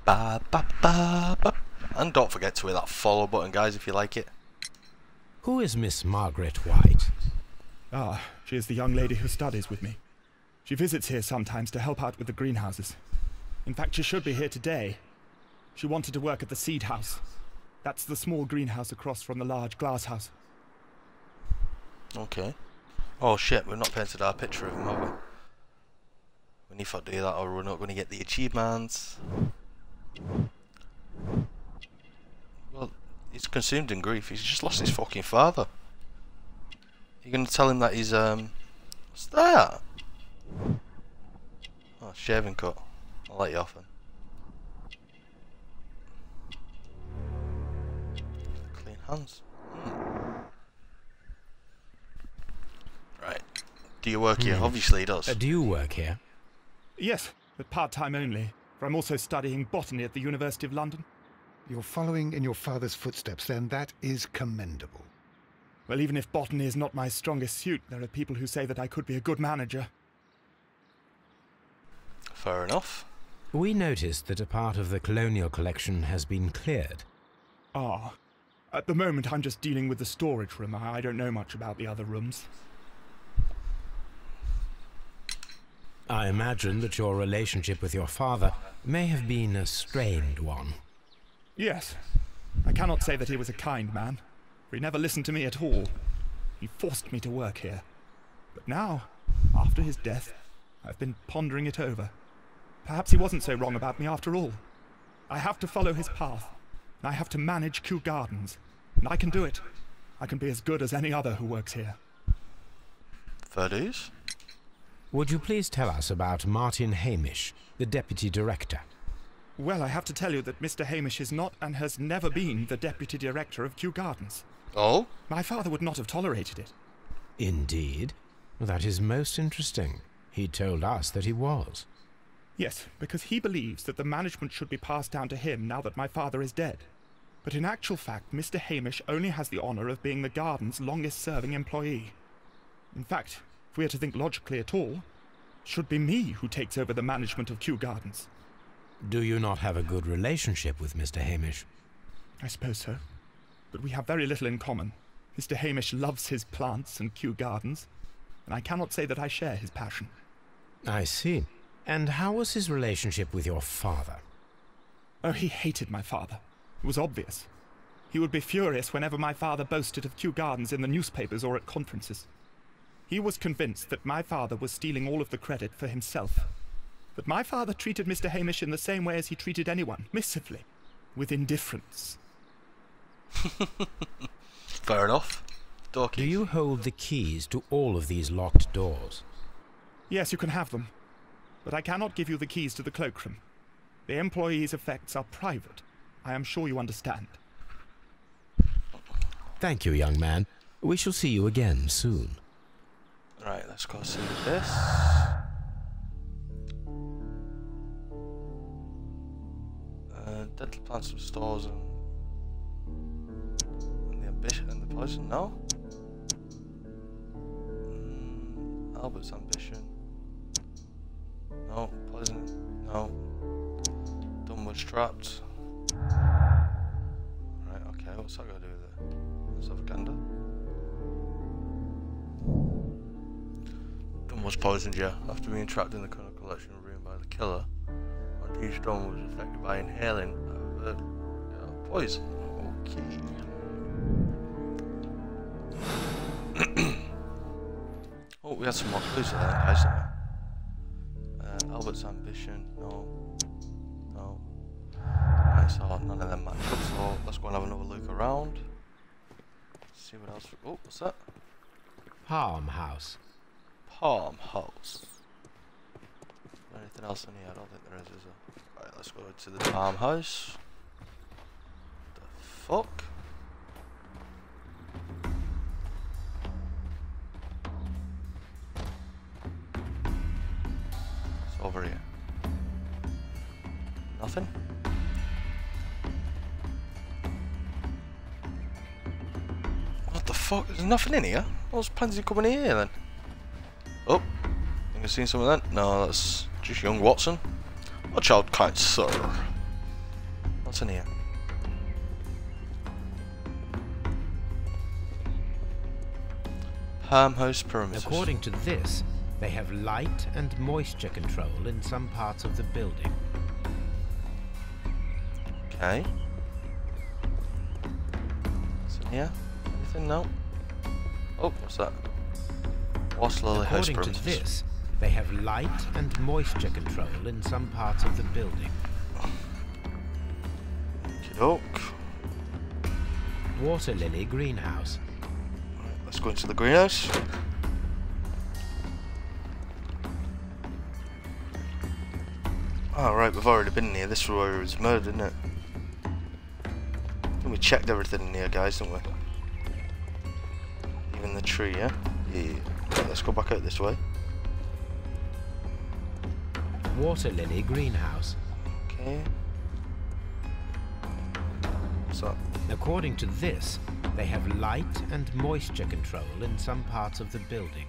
Ba, ba, ba, ba. And don't forget to hit that follow button, guys, if you like it. Who is Miss Margaret White? Ah, she is the young lady who studies with me. She visits here sometimes to help out with the greenhouses. In fact, she should be here today. She wanted to work at the seed house. That's the small greenhouse across from the large glass house. Okay. Oh shit, we've not painted our picture of him, have we? We need to do that or we're not going to get the achievements. Well, he's consumed in grief. He's just lost his fucking father. You're going to tell him that he's, what's that? Oh, shaving cut. I'll let you off then. Clean hands. Right. Do you work here? Obviously he does. Do you work here? Yes, but part-time only, for I'm also studying botany at the University of London. You're following in your father's footsteps, then. That is commendable. Well, even if botany is not my strongest suit, there are people who say that I could be a good manager. Fair enough. We noticed that a part of the colonial collection has been cleared. Ah. At the moment, I'm just dealing with the storage room. I don't know much about the other rooms. I imagine that your relationship with your father may have been a strained one. Yes. I cannot say that he was a kind man, for he never listened to me at all. He forced me to work here. But now, after his death, I've been pondering it over. Perhaps he wasn't so wrong about me after all. I have to follow his path, and I have to manage Kew Gardens. And I can do it. I can be as good as any other who works here. Fair dues. Would you please tell us about Martin Hamish, the Deputy Director? Well, I have to tell you that Mr. Hamish is not and has never been the Deputy Director of Kew Gardens. Oh? My father would not have tolerated it. Indeed? That is most interesting. He told us that he was. Yes, because he believes that the management should be passed down to him now that my father is dead. But in actual fact, Mr. Hamish only has the honour of being the garden's longest-serving employee. In fact, if we are to think logically at all, it should be me who takes over the management of Kew Gardens. Do you not have a good relationship with Mr. Hamish? I suppose so. But we have very little in common. Mr. Hamish loves his plants and Kew Gardens, and I cannot say that I share his passion. I see. And how was his relationship with your father? Oh, he hated my father. It was obvious. He would be furious whenever my father boasted of Kew Gardens in the newspapers or at conferences. He was convinced that my father was stealing all of the credit for himself. But my father treated Mr. Hamish in the same way as he treated anyone, missively, with indifference. Fair enough. Door Do keys. you hold the keys to all of these locked doors? Yes, you can have them. But I cannot give you the keys to the cloakroom. The employees' effects are private. I am sure you understand. Thank you, young man. We shall see you again soon. Right, let's go see this. Deadly plants of stores and the ambition and the poison. No. Albert's ambition. No. Poison. No. Dunwood's trapped. Right, okay, what's that got to do with it? Let's have a gander. Dunwood's poisoned, yeah. After being trapped in the Colonel Collection room by the killer, Monty Stone was affected by inhaling poison. Okay. Oh, we had some more clues there, guys, didn't we? Albert's ambition, no. No. Right, so none of them match up, so let's go and have another look around. See what else. Oh, what's that? Palm House. Palm House. Is there anything else in here? I don't think there is there? Right, let's go to the Palm House. The fuck? It's over here. Nothing? What the fuck? There's nothing in here? What's Pansy coming in here then? Oh, I think I've seen some of that. No, that's just young Watson. Watch out, kind sir. What's in here? Palm House perimeter. According to this, they have light and moisture control in some parts of the building. Okay. What's in here? Anything? No. Oh, what's that? What's Lily House According perimeters? to this, they have light and moisture control in some parts of the building. Okey-doke. Water lily greenhouse. Right, let's go into the greenhouse. Oh, right, we've already been in here. This is where he was murdered, isn't it? I think we checked everything in here, guys, didn't we? Even the tree, yeah? Yeah. Right, let's go back out this way. Water lily greenhouse. Okay. What's that? According to this, they have light and moisture control in some parts of the building.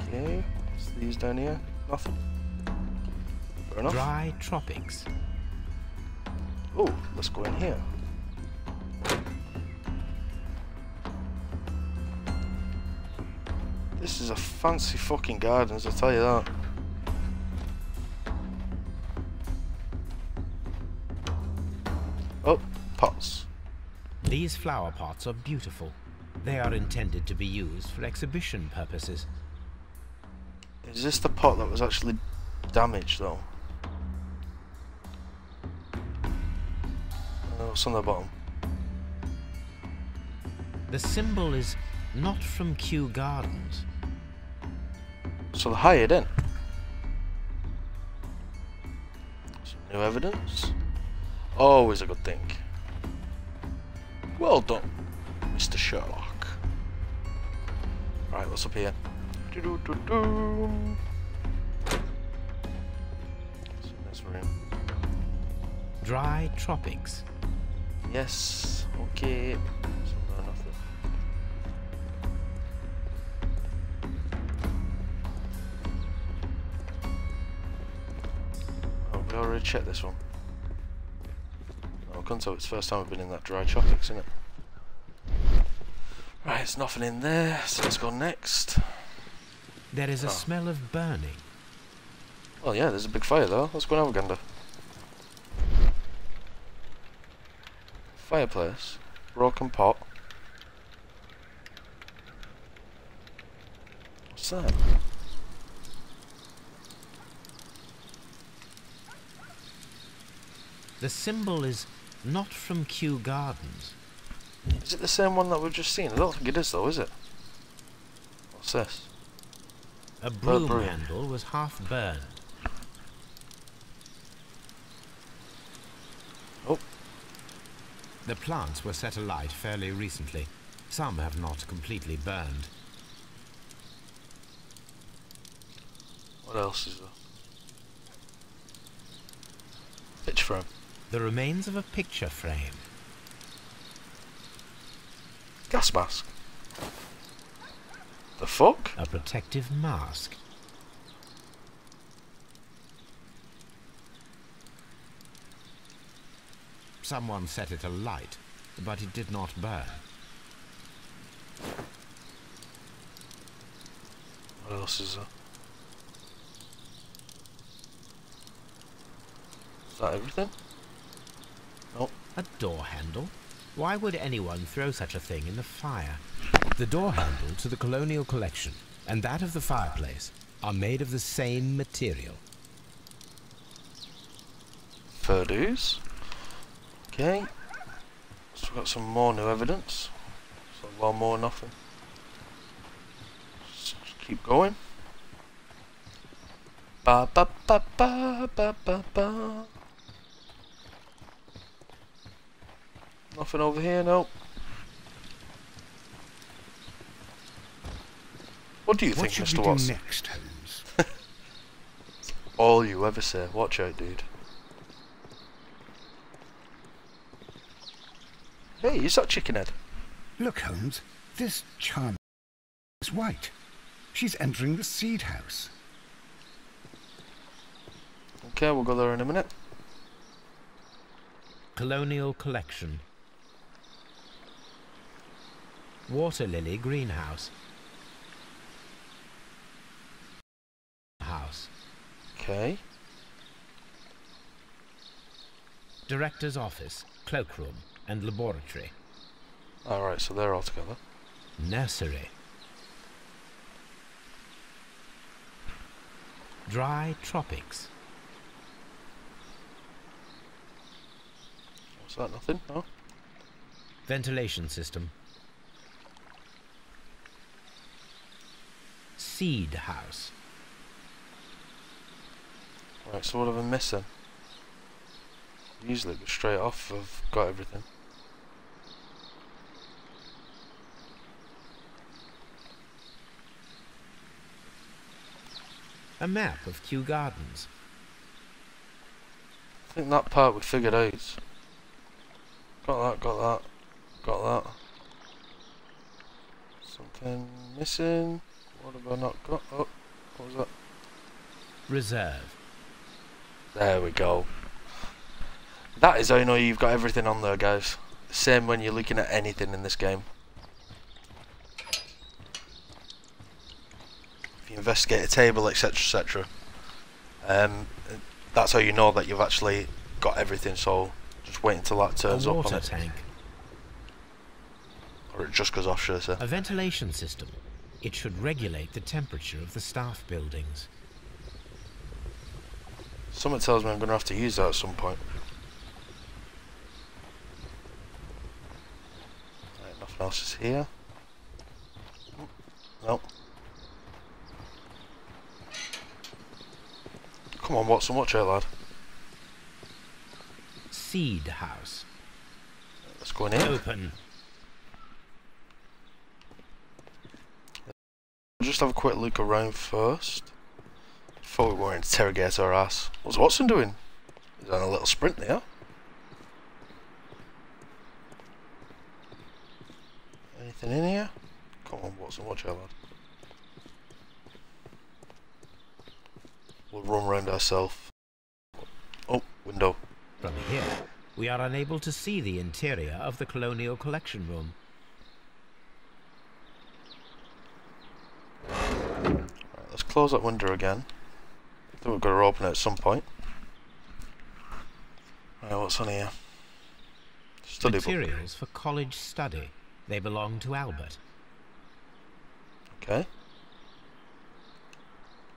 Okay. What's these down here? Nothing. Fair enough. Dry tropics. Oh, let's go in here. This is a fancy fucking gardens, I'll tell you that. Oh, pots. These flower pots are beautiful. They are intended to be used for exhibition purposes. Is this the pot that was actually damaged though? What's on the bottom? The symbol is not from Kew Gardens. So they're hired in. Some new evidence. Always a good thing. Well done, Mr. Sherlock. Right, what's up here? Doo-doo-doo-doo. What's in this room? Dry tropics. Yes, okay. Something or nothing. Oh, we already checked this one. Oh, I can't tell it's the first time I've been in that dry tropics, isn't it? Right, there's nothing in there, so let's go next. There is a smell of burning. Well, yeah, there's a big fire though. Let's go and have a gander. Fireplace. Broken pot. What's that? The symbol is not from Kew Gardens. Is it the same one that we've just seen? I don't think it is though, is it? What's this? A broom broom. handle was half burned. Oh. The plants were set alight fairly recently. Some have not completely burned. What else is there? Picture frame. The remains of a picture frame. Gas mask. The fuck? A protective mask. Someone set it alight, but it did not burn. What else is there? Is that everything? Nope. A door handle? Why would anyone throw such a thing in the fire? The door handle to the Colonial Collection and that of the fireplace are made of the same material. Fair dues. Okay. So we've got some more new evidence. So one more nothing. Just keep going. Ba ba ba ba ba ba ba. Nothing over here, no. What do you think, What Mr. should we do Watson? next, Holmes? All you ever say. Watch out, dude. Hey, is that Chickenhead? Look, Holmes, this charm is white. She's entering the seed house. Okay, we'll go there in a minute. Colonial Collection. Water lily greenhouse. House. Okay. Director's office, cloakroom, and laboratory. Alright, so they're all together. Nursery. Dry tropics. What's that? Nothing? No? Ventilation system. Seed house. Right, so what have I missing? Usually go straight off, I've got everything. A map of Kew Gardens. I think that part we figured out. Got that. Something missing. What have I not got? Oh, what was that? Reserve. There we go. That is how you know you've got everything on there, guys. Same when you're looking at anything in this game. If you investigate a table, etc, etc, that's how you know that you've actually got everything. So just wait until that turns A up on water it. tank. Or it just goes off, should I say. A ventilation system. It should regulate the temperature of the staff buildings. Something tells me I'm going to have to use that at some point. Right, nothing else is here. Nope. Come on, Watson, watch out, lad. Seed house. Let's go in here. Open. Just have a quick look around first. Before we go and interrogate our ass. What's Watson doing? He's on a little sprint there. Anything in here? Come on, Watson, watch out, lad. We'll run round ourselves. Oh, window. From here, we are unable to see the interior of the Colonial Collection room. Right, let's close that window again. I think we've got to open it at some point. Right, what's on here? Study book. Materials for college study. They belong to Albert. Okay.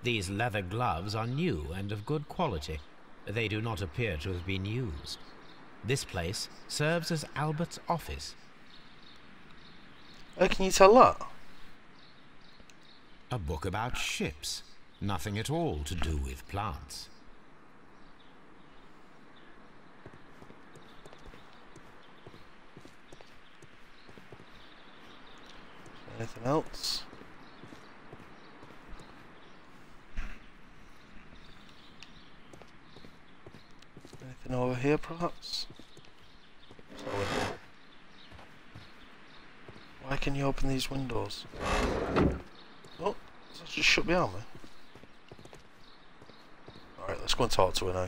These leather gloves are new and of good quality. They do not appear to have been used. This place serves as Albert's office. How can you tell that? A book about ships. Nothing at all to do with plants. Anything else? Anything over here, perhaps? Why can you open these windows? Oh, that's just shut behind me. Alright, let's go and talk to her now. I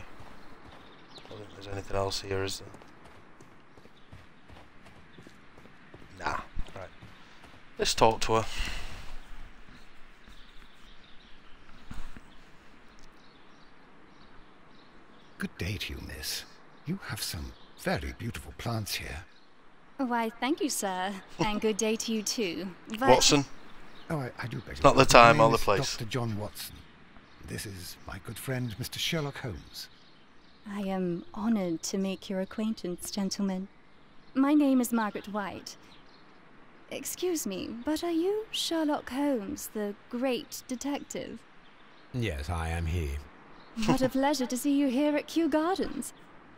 don't think there's anything else here, is there? Let's talk to her. Good day to you, miss. You have some very beautiful plants here. Why, thank you, sir. And good day to you, too. But Watson. Oh, I do beg your Not the pardon. time My or name the is place. Dr. John Watson. This is my good friend, Mr. Sherlock Holmes. I am honored to make your acquaintance, gentlemen. My name is Margaret White. Excuse me, but are you Sherlock Holmes, the great detective? Yes, I am he. What a pleasure to see you here at Kew Gardens.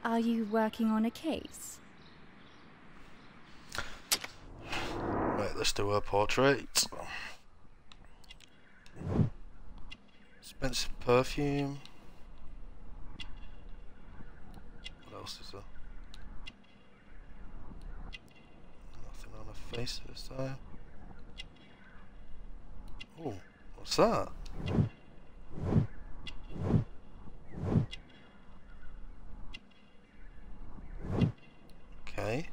Are you working on a case? Right, let's do her portrait. Expensive perfume. What else is there? Nothing on her face this time. Oh, what's that? Okay.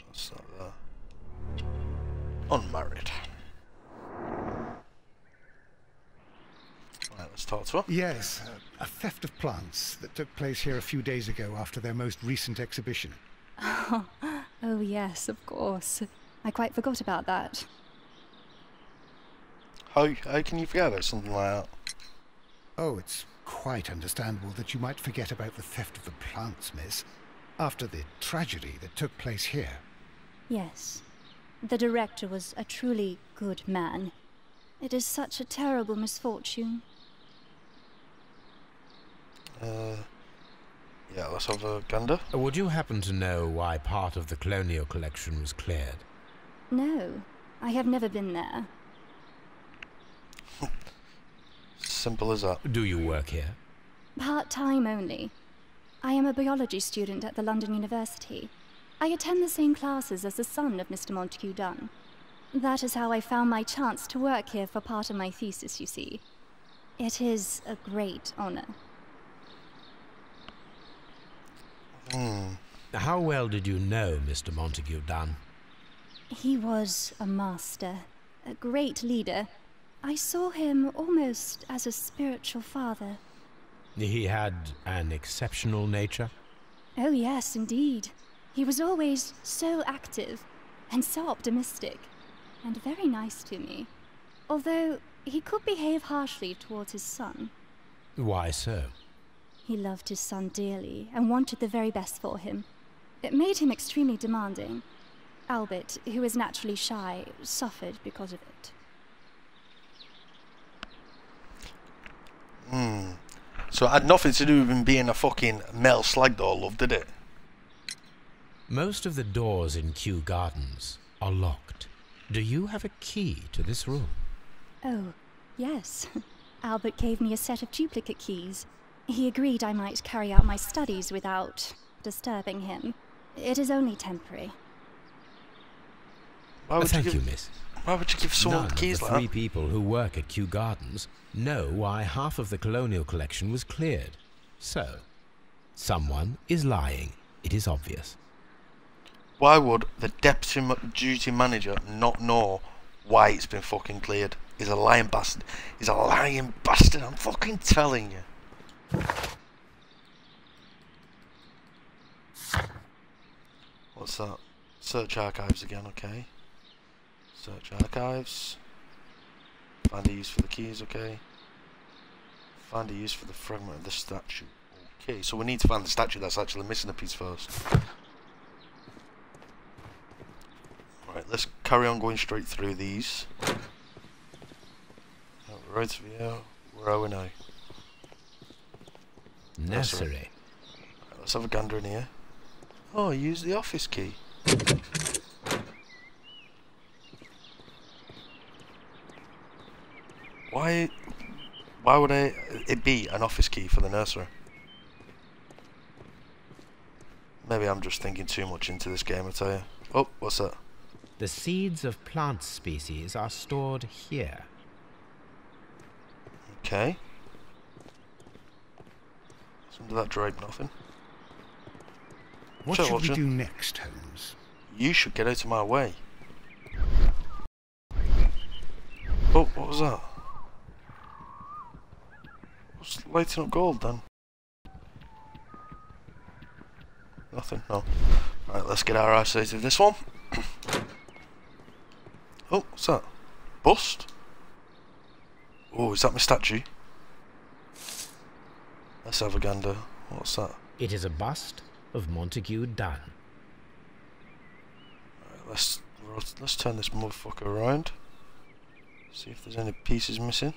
What's that there? Unmarried. Right, let's talk to her. Yes, a theft of plants that took place here a few days ago after their most recent exhibition. Oh, yes, of course. I quite forgot about that. How can you forget about something like that? Oh, it's quite understandable that you might forget about the theft of the plants, miss, after the tragedy that took place here. Yes. The director was a truly good man. It is such a terrible misfortune. Yeah, let's have a gander. Would you happen to know why part of the colonial collection was cleared? No, I have never been there. Simple as that. Do you work here? Part-time only. I am a biology student at the London University. I attend the same classes as the son of Mr. Montague Dunn. That is how I found my chance to work here for part of my thesis, you see. It is a great honor. How well did you know Mr. Montague Dunn? He was a master, a great leader. I saw him almost as a spiritual father. He had an exceptional nature? Oh yes, indeed. He was always so active and so optimistic and very nice to me. Although he could behave harshly towards his son. Why so? He loved his son dearly and wanted the very best for him. It made him extremely demanding. Albert, who is naturally shy, suffered because of it. So it had nothing to do with him being a fucking metal slag doll, love, did it? Most of the doors in Kew Gardens are locked. Do you have a key to this room? Oh, yes. Albert gave me a set of duplicate keys. He agreed I might carry out my studies without disturbing him. It is only temporary. Thank you, miss. Why would you give someone None keys of the like three that? people who work at Kew Gardens know why half of the colonial collection was cleared. So, someone is lying. It is obvious. Why would the duty manager not know why it's been fucking cleared? He's a lying bastard. He's a lying bastard, I'm fucking telling you. What's that? Search archives again, okay. Search archives. Find a use for the keys, okay. Find a use for the fragment of the statue. Okay, so we need to find the statue that's actually missing a piece first. Right, let's carry on going straight through these. Right view. Where are we now? Nursery. Right, let's have a gander in here. Oh, use the office key. Why would it be an office key for the nursery? Maybe I'm just thinking too much into this game, I tell you. Oh, what's that? The seeds of plant species are stored here. Okay. What's under that drape? Nothing. What should we do next, Holmes? You should get out of my way. Oh, what was that? What's lighting up gold then? Nothing, no. Right, let's get our eyes out of this one. Oh, what's that? Bust? Oh, is that my statue? Let's have a gander. What's that? It is a bust of Montague Dunn. Right, let's turn this motherfucker around. See if there's any pieces missing.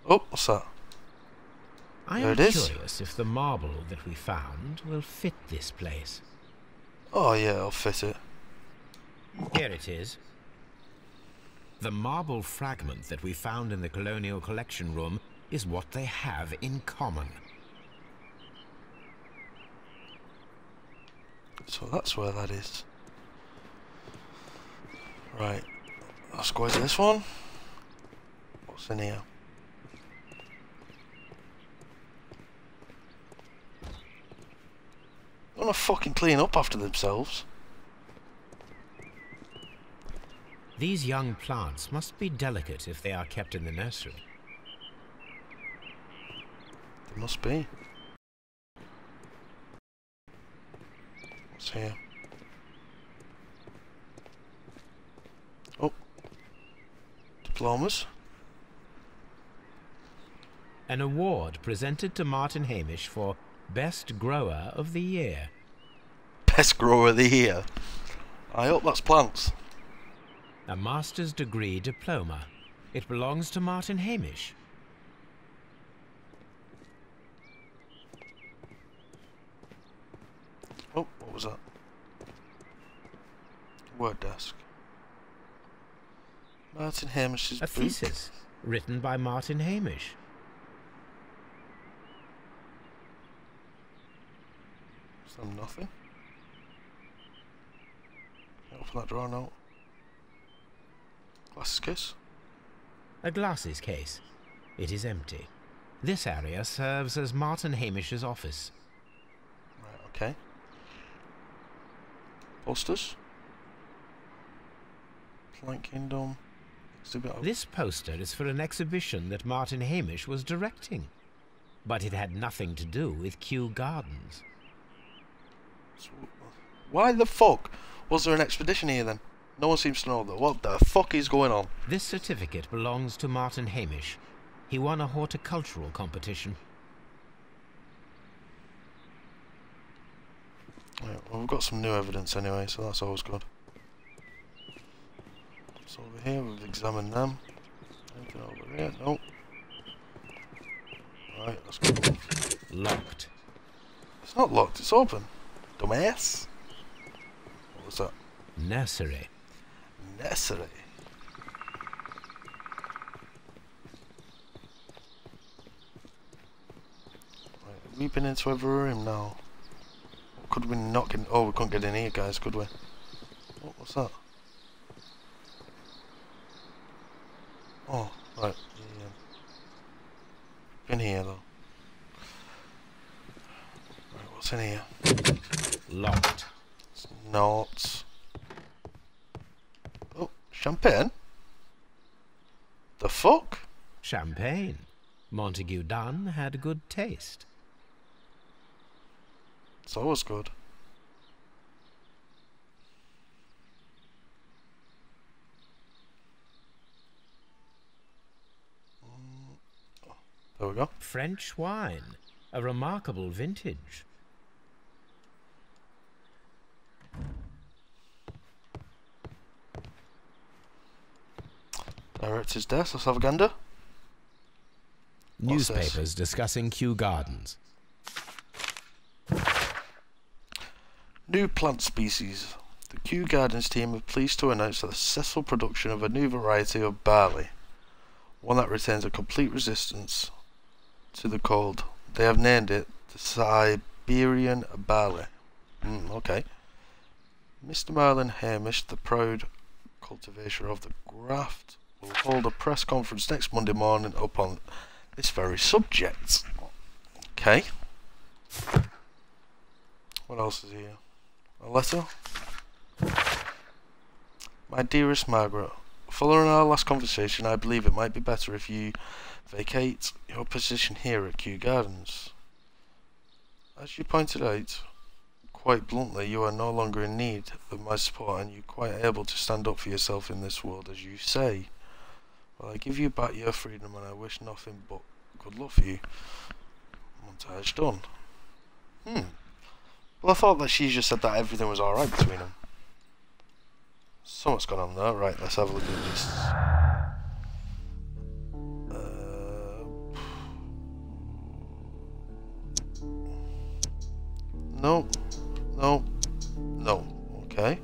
Oh, what's that? I am curious if the marble that we found will fit this place. Oh yeah, I'll fit it. Here it is. The marble fragment that we found in the Colonial Collection Room is what they have in common. So that's where that is. Right. Let's go into this one. What's in here? They wanna fucking clean up after themselves. These young plants must be delicate if they are kept in the nursery. They must be. What's here? Oh. Diplomas. An award presented to Martin Hamish for Best Grower of the Year. Best Grower of the Year? I hope that's plants. A master's degree diploma. It belongs to Martin Hamish. Oh, what was that? Word desk. Martin Hamish's A thesis written by Martin Hamish. Is there nothing? Open that drawer now. Glasses case? A glasses case. It is empty. This area serves as Martin Hamish's office. Right, okay. Posters? Plank Kingdom. Exhibit. This poster is for an exhibition that Martin Hamish was directing. But it had nothing to do with Kew Gardens. So, why the fuck was there an expedition here then? No one seems to know that. What the fuck is going on? This certificate belongs to Martin Hamish. He won a horticultural competition. Right, well, we've got some new evidence anyway, so that's always good. So over here, we've examined them. Anything over here? Nope. Right, let's go. Locked. It's not locked, it's open. Dumbass. What was that? Nursery. Nursery. Right, we've been into every room now. Could we not get... Oh, we couldn't get in here, guys, could we? Oh, what's that? Oh, right. Yeah. In here, though. Right, what's in here? Locked. It's not... Oh, champagne? The fuck? Champagne. Montague Dunn had good taste. It's always good. There we go. French wine. A remarkable vintage. Director's desk. Let's have a gander. What's Newspapers this? discussing Kew Gardens. New plant species. The Kew Gardens team are pleased to announce the successful production of a new variety of barley, one that retains a complete resistance to the cold. They have named it the Siberian barley. Okay. Mr. Marlon Hamish, the proud cultivator of the graft, will hold a press conference next Monday morning upon this very subject. Okay. What else is here? A letter? My dearest Margaret, following our last conversation, I believe it might be better if you vacate your position here at Kew Gardens. As you pointed out, quite bluntly, you are no longer in need of my support and you're quite able to stand up for yourself in this world, as you say. Well, I give you back your freedom and I wish nothing but good luck for you. Montage done. Well, I thought that she just said that everything was alright between them. So much going on there. Right, let's have a look at this. No. No. No. Okay.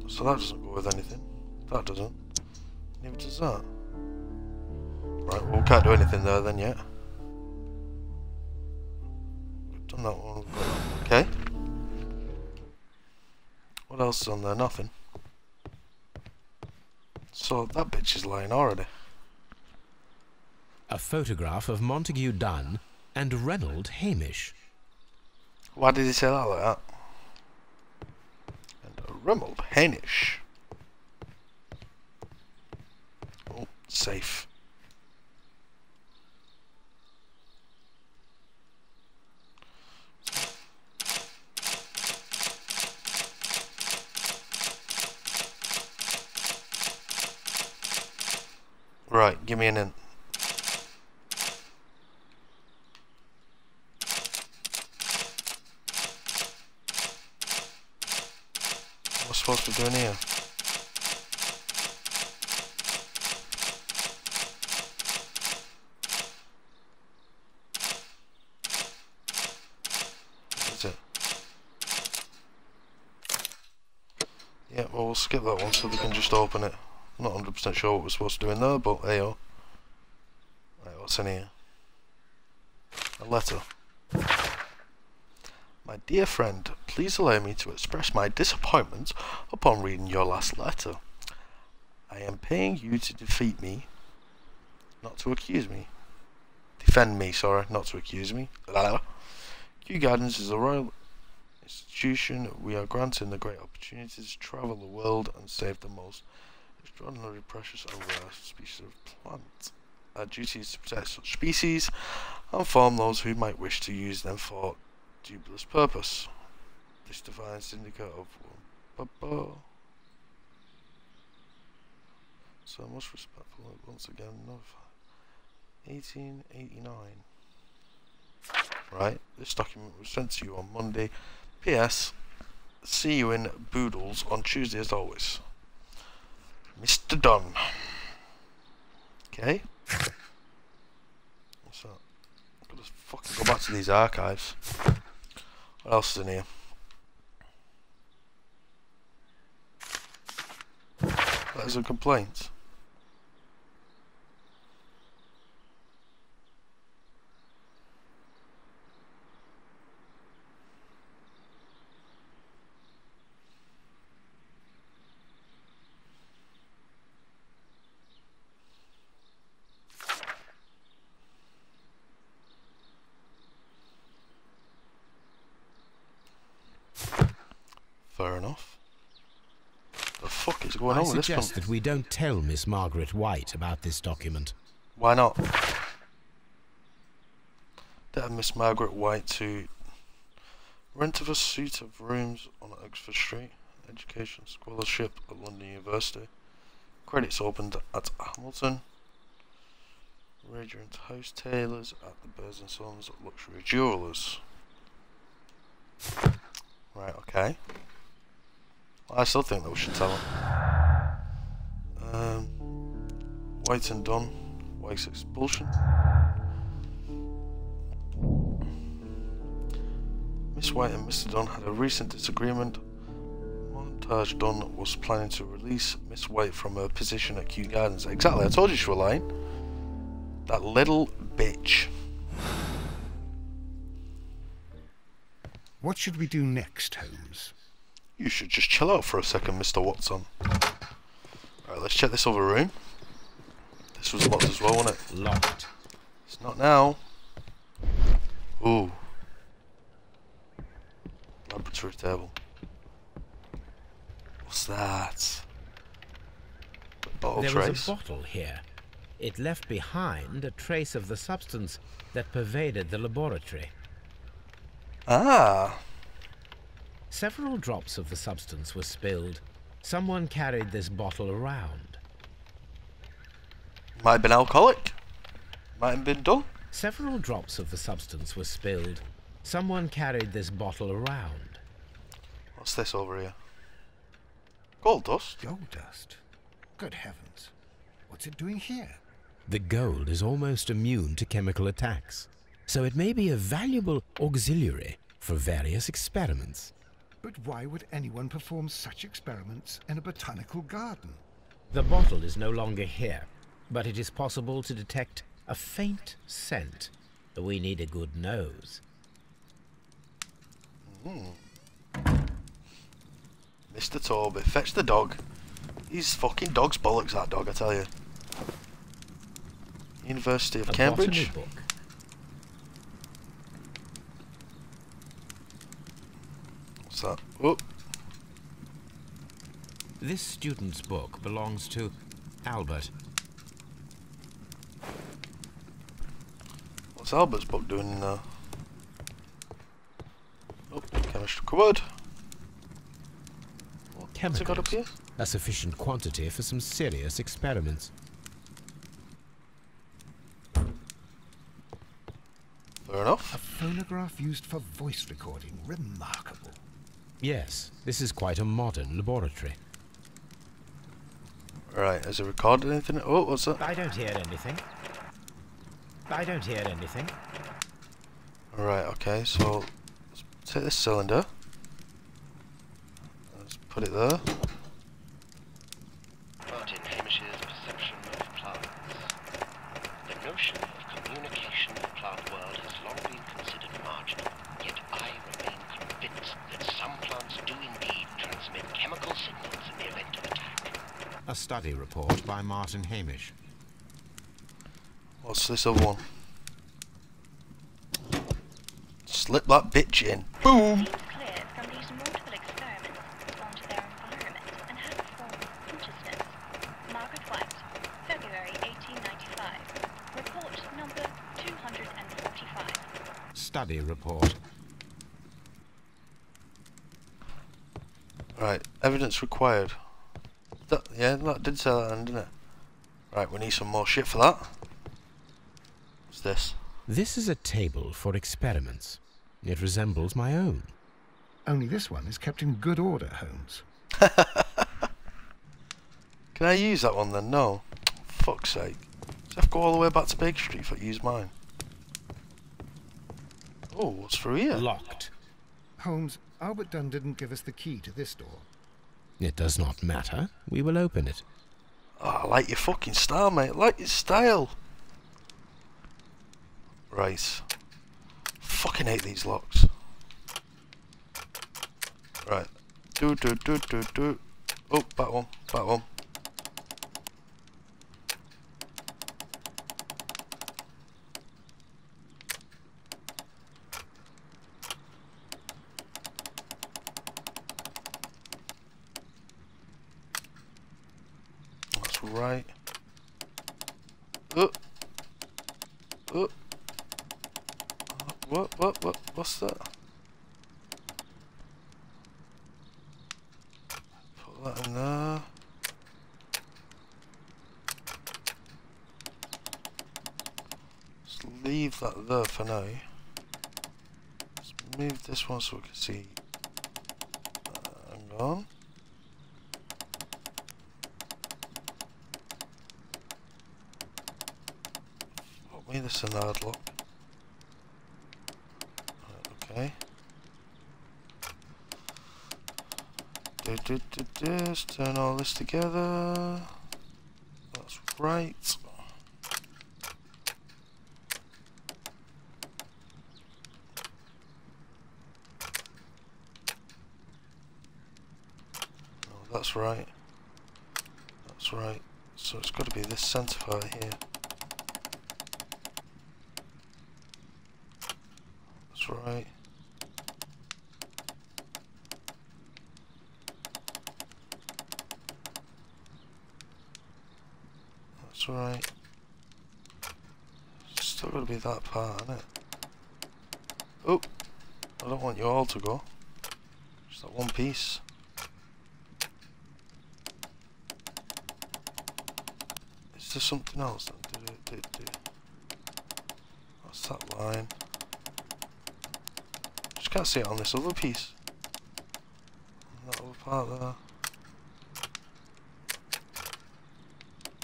So that doesn't go with anything. That doesn't. Neither does that. Right, well, we can't do anything there then yet. We've done that one. Okay. What else is on there? Nothing. So that bitch is lying already. A photograph of Montague Dunn and Reynold Hamish. Why did he say that like that? And Reynold Hamish. Oh, safe. Right, give me an hint. What's supposed to be doing here? What is it? Yeah, well, we'll skip that one so we can just open it. Not 100% sure what we're supposed to do in there, but hey oh. Right, what's in here? A letter. My dear friend, please allow me to express my disappointment upon reading your last letter. I am paying you to defeat me, not to accuse me. Defend me, sorry, not to accuse me. Kew Gardens is a royal institution. We are granted the great opportunity to travel the world and save the most extraordinary precious and rare species of plant. Our duty is to protect such species and farm those who might wish to use them for dubious purpose. This divine syndicate of so most respectful once again notified. 1889. Right, this document was sent to you on Monday. P.S. See you in Boodles on Tuesday as always. Mr. Dunn. Okay. What's that? I've got to fucking go back to these archives. What else is in here? Letters and complaints. Fair enough. The fuck is going on with this one? I suggest that we don't tell Miss Margaret White about this document. Why not? They have Miss Margaret White to rent of a suite of rooms on Oxford Street, education scholarship at London University, credits opened at Hamilton, Radiant House Tailors at the Bears and Sons Luxury Jewellers. Right, okay. I still think that we should tell them. White and Dunn, White's expulsion. Miss White and Mr. Dunn had a recent disagreement. Montage Dunn was planning to release Miss White from her position at Kew Gardens. Exactly, I told you she was lying. That little bitch. What should we do next, Holmes? You should just chill out for a second, Mr. Watson. Right, Right, let's check this other room. This was locked as well, wasn't it? Locked. It's not now. Ooh. Laboratory table. What's that? Bottle There trace. was a bottle here. It left behind a trace of the substance that pervaded the laboratory. Ah. Several drops of the substance were spilled. Someone carried this bottle around. Might have been alcoholic. Might have been done. Several drops of the substance were spilled. Someone carried this bottle around. What's this over here? Gold dust? Gold dust? Good heavens. What's it doing here? The gold is almost immune to chemical attacks, so it may be a valuable auxiliary for various experiments. But why would anyone perform such experiments in a botanical garden? The bottle is no longer here, but it is possible to detect a faint scent. We need a good nose. Mr. Torby, fetch the dog. He's fucking dog's bollocks, that dog, I tell you. University of Cambridge. A botany book. What's that? Oh. This student's book belongs to Albert. What's Albert's book doing in there? Oh, chemistry cupboard. What's it got up here? A sufficient quantity for some serious experiments. Fair enough. A phonograph used for voice recording. Remarkable. Yes, this is quite a modern laboratory. Right, has it recorded anything? Oh, what's that? I don't hear anything. I don't hear anything. Right, okay, so let's take this cylinder. Let's put it there. Martin Hamish's perception of plants. The notion of communication in the plant world has long been considered marginal, yet I remain convinced that some plants do indeed transmit chemical signals in the event of attack. A study report by Martin Hamish. What's this other one? Slip that bitch in. Boom! Seems clear from these multiple experiments onto their environment and how to form consciousness. Margaret White, February 1895. Report number 245. Study report. Right, evidence required. Yeah, that did say that then, didn't it? Right, we need some more shit for that. What's this? This is a table for experiments. It resembles my own. Only this one is kept in good order, Holmes. Can I use that one then? No. Fuck's sake. So I have to go all the way back to Baker Street if I use mine. Oh, what's through here? Locked. Holmes, Albert Dunn didn't give us the key to this door. It does not matter. We will open it. Oh, I like your fucking style, mate. I like your style. Right. Fucking hate these locks. Right. Do. Oh, back one. Back one. That's right. What's that? Put that in there. Just leave that there for now. Let's move this one so we can see. Hang on. Fuck me, this is an hard lock. Okay. Just turn all this together. That's right. No, that's right. That's right. So it's got to be this centre part here. That's right. That's right. It's still got to be that part, isn't it? Oh! I don't want you all to go. Just that one piece. Is there something else then? What's that line? Just can't see it on this other piece. On that other part there.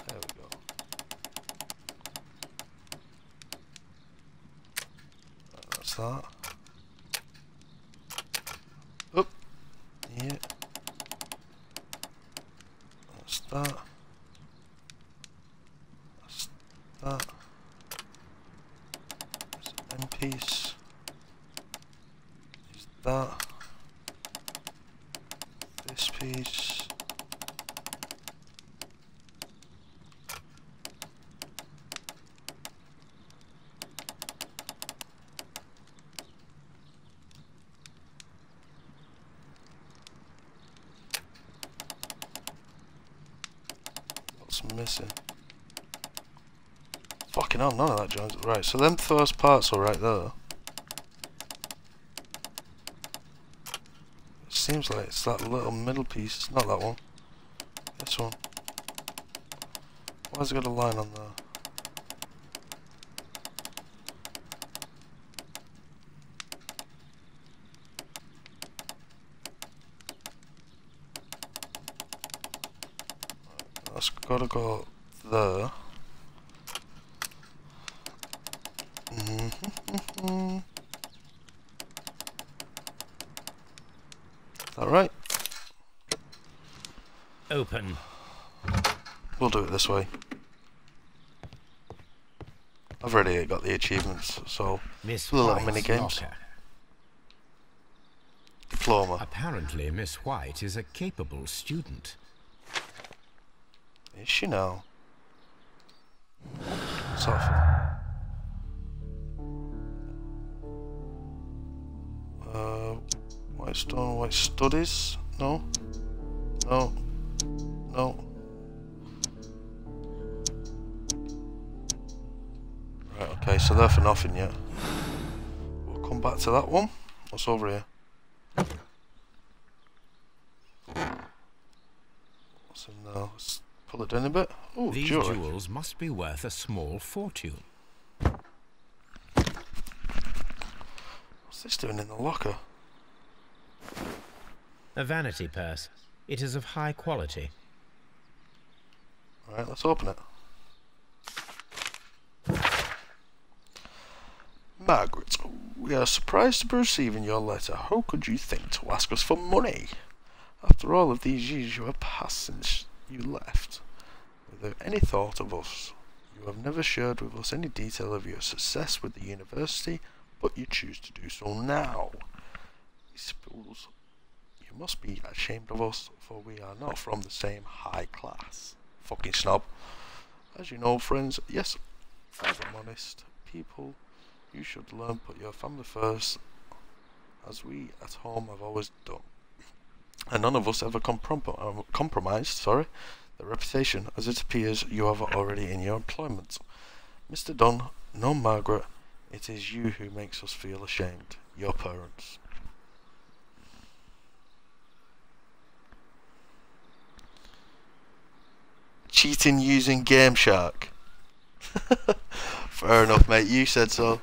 There we go. Right, that's that. Oh! Yeah. That's that. That. There's an end piece. There's that. This piece. What's missing? Fucking hell, none of that joins. Right, so them first parts are right there. It seems like it's that little middle piece. It's not that one. This one. Why's it got a line on there? Right, that's gotta go there. Is that right? Open. We'll do it this way. I've already got the achievements, so Miss a little White's mini games. locker. Diploma. Apparently, Miss White is a capable student. Is she now? What's that for? White stone, white studies? No? No. No. Right, okay, so they're for nothing yet. We'll come back to that one. What's over here? What's in there? Let's pull it down a bit. Oh, These jewelry. jewels must be worth a small fortune. What's this doing in the locker? A vanity purse. It is of high quality. Alright, let's open it. Margaret, we are surprised to be receiving your letter. How could you think to ask us for money? After all of these years you have passed since you left, without any thought of us. You have never shared with us any detail of your success with the university, but you choose to do so now. I suppose you must be ashamed of us, for we are not from the same high class. Fucking snob. As you know, friends, yes, as I'm honest, people, you should learn to put your family first, as we at home have always done. And none of us ever compromised, the reputation, as it appears you have already in your employment. Mr. Dunn, no Margaret, it is you who makes us feel ashamed, your parents. Cheating using Game Shark. Fair enough, mate, you said so.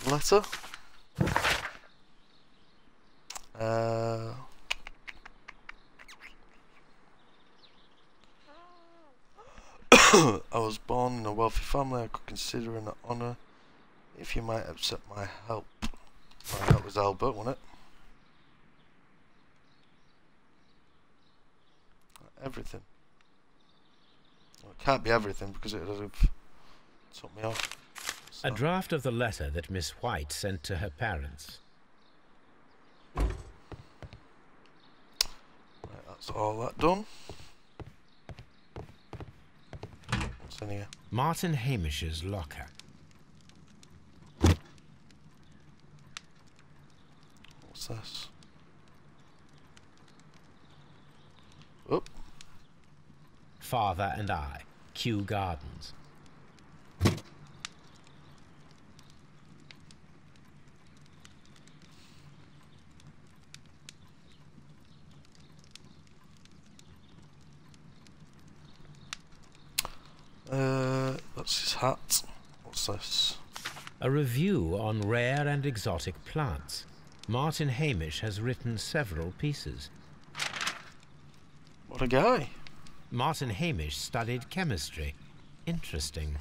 Letter? I was born in a wealthy family. I could consider it an honour if you might accept my help. Right, that was Albert, wasn't it? Everything. Well, it can't be everything because it would have took me off. So. A draft of the letter that Miss White sent to her parents. Right, that's That's all that done. What's in here? Martin Hamish's locker. What's this? Oh. Father and I, Kew Gardens. That's his hat. What's this? A review on rare and exotic plants. Martin Hamish has written several pieces. What a guy. Martin Hamish studied chemistry. Interesting.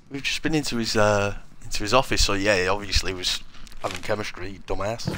We've just been into his office, so yeah, he obviously was having chemistry, dumbass.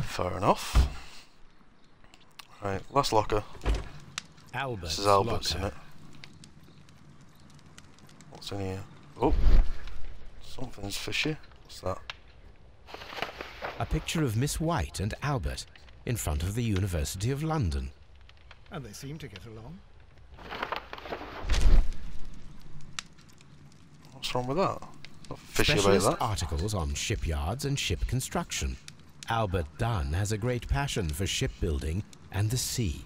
Fair enough. Right, last locker. Albert's This is Albert's, locker. isn't it? What's in here? Oh, something's fishy. What's that? A picture of Miss White and Albert in front of the University of London. And they seem to get along. What's wrong with that? Not fishy about Specialist that. articles on shipyards and ship construction. Albert Dunn has a great passion for shipbuilding and the sea.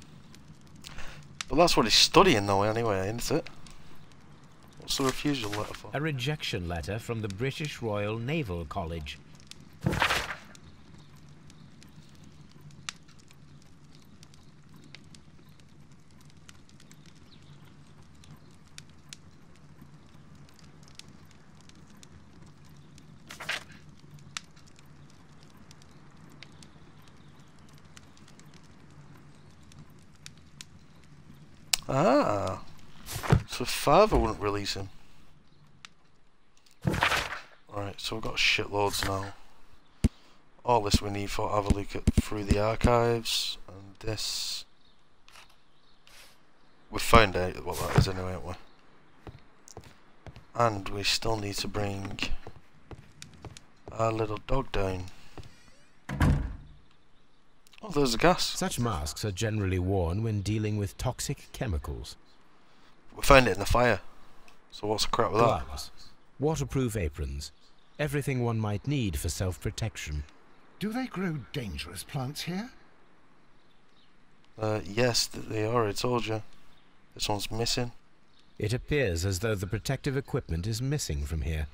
But that's what he's studying though anyway, isn't it? What's the refusal letter for? A rejection letter from the British Royal Naval College. Ah, so father wouldn't release him. Right, so we've got shitloads now. All this we need for have a look at through the archives, and this we found out what that is anyway, haven't we? And we still need to bring our little dog down. Oh, there's a gas. Such masks are generally worn when dealing with toxic chemicals. We found it in the fire. So what's the crap with that? Gloves, waterproof aprons, everything one might need for self-protection. Do they grow dangerous plants here? Yes, they are, I told you. This one's missing. It appears as though the protective equipment is missing from here.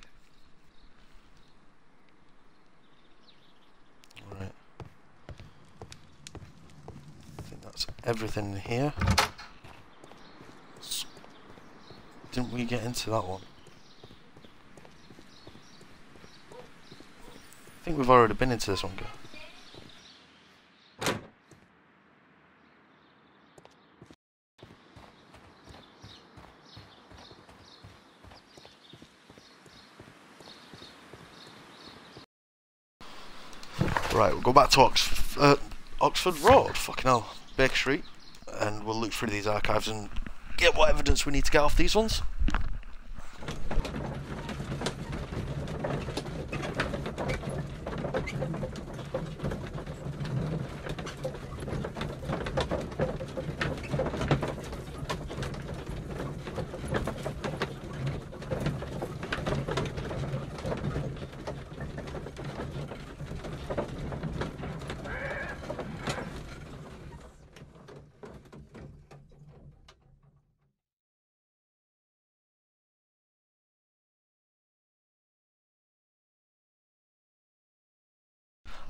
Right. I think that's everything in here. Didn't we get into that one? I think we've already been into this one, guys. Right, we'll go back to Oxford Road, fucking hell, Baker Street, and we'll look through these archives and get what evidence we need to get off these ones.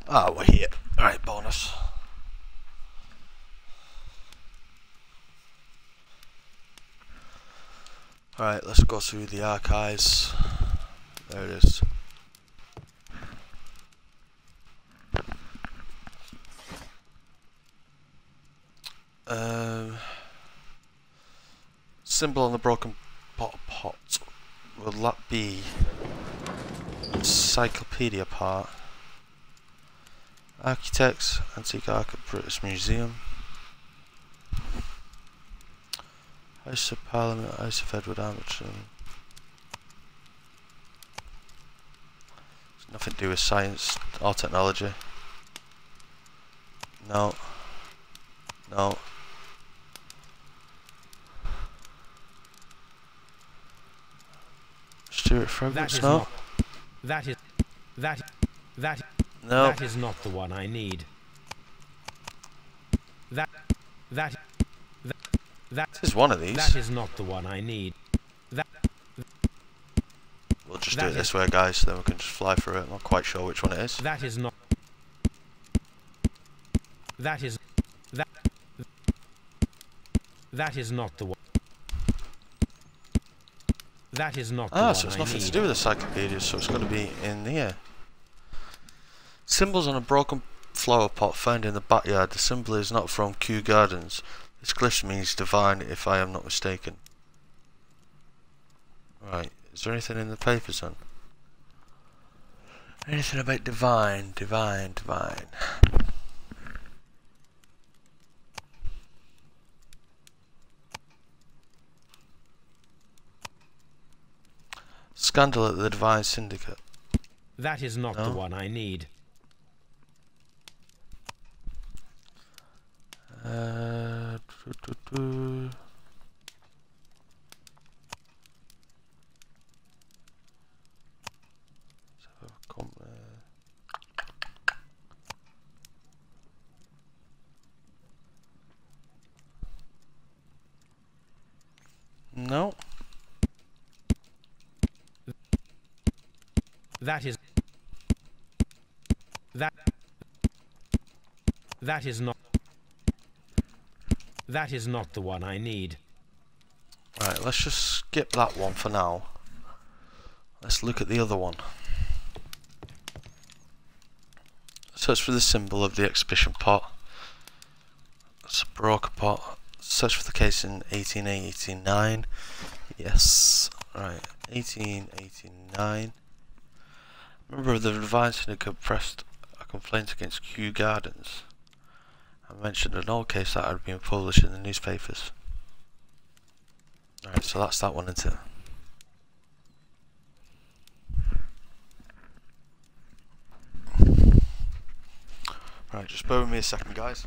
Ah, we're here. Alright, bonus. Alright, let's go through the archives. There it is. Symbol on the broken pot. Will that be encyclopedia part? Architects, Antique Arc at British Museum. House of Parliament, House of Edward Armstrong. It's nothing to do with science or technology. No. No. Stuart Fragments? No. That No. That is not the one I need. That is one of these. That is not the one I need. We'll just do it this way, guys, then we can just fly through it. I'm not quite sure which one it is. That is not. That is not the one. That is not the one so it's I nothing need. to do with the encyclopedia, so it's got to be in here. Symbols on a broken flower pot found in the backyard. The symbol is not from Kew Gardens. This glyph means divine, if I am not mistaken. Right, is there anything in the papers then? Anything about divine, divine, divine. Scandal at the Divine Syndicate. That is not the one I need. No. That is not. That is not the one I need. Right, let's just skip that one for now. Let's look at the other one. Search for the symbol of the exhibition pot. It's a broken pot. Search for the case in 1889. Yes. Right, 1889. Member of the Divine Syndicate pressed a complaint against Kew Gardens and mentioned an old case that had been published in the newspapers. Alright, so that's that one, isn't it? Right, just bear with me a second, guys.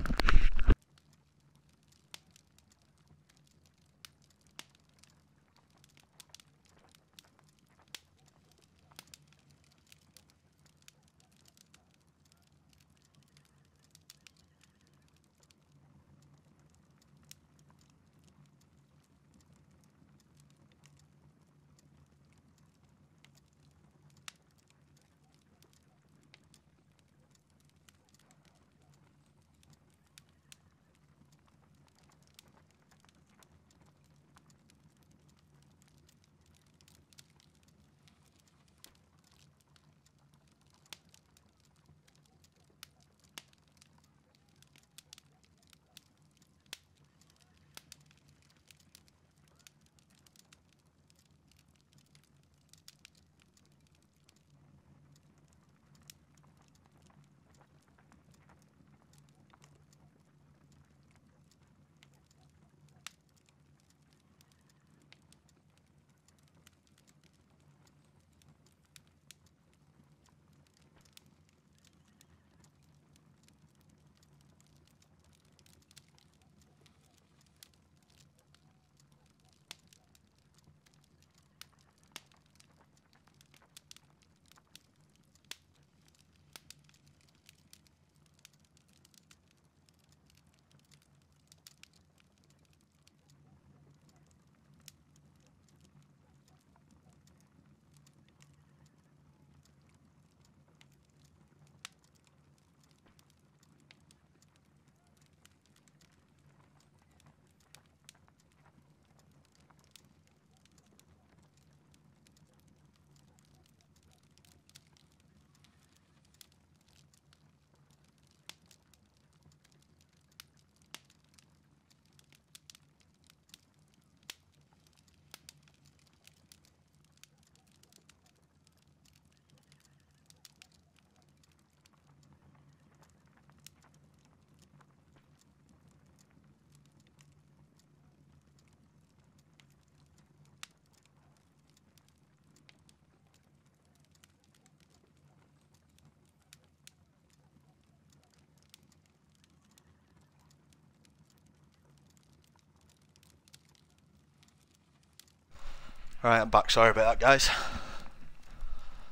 Alright, I'm back. Sorry about that, guys.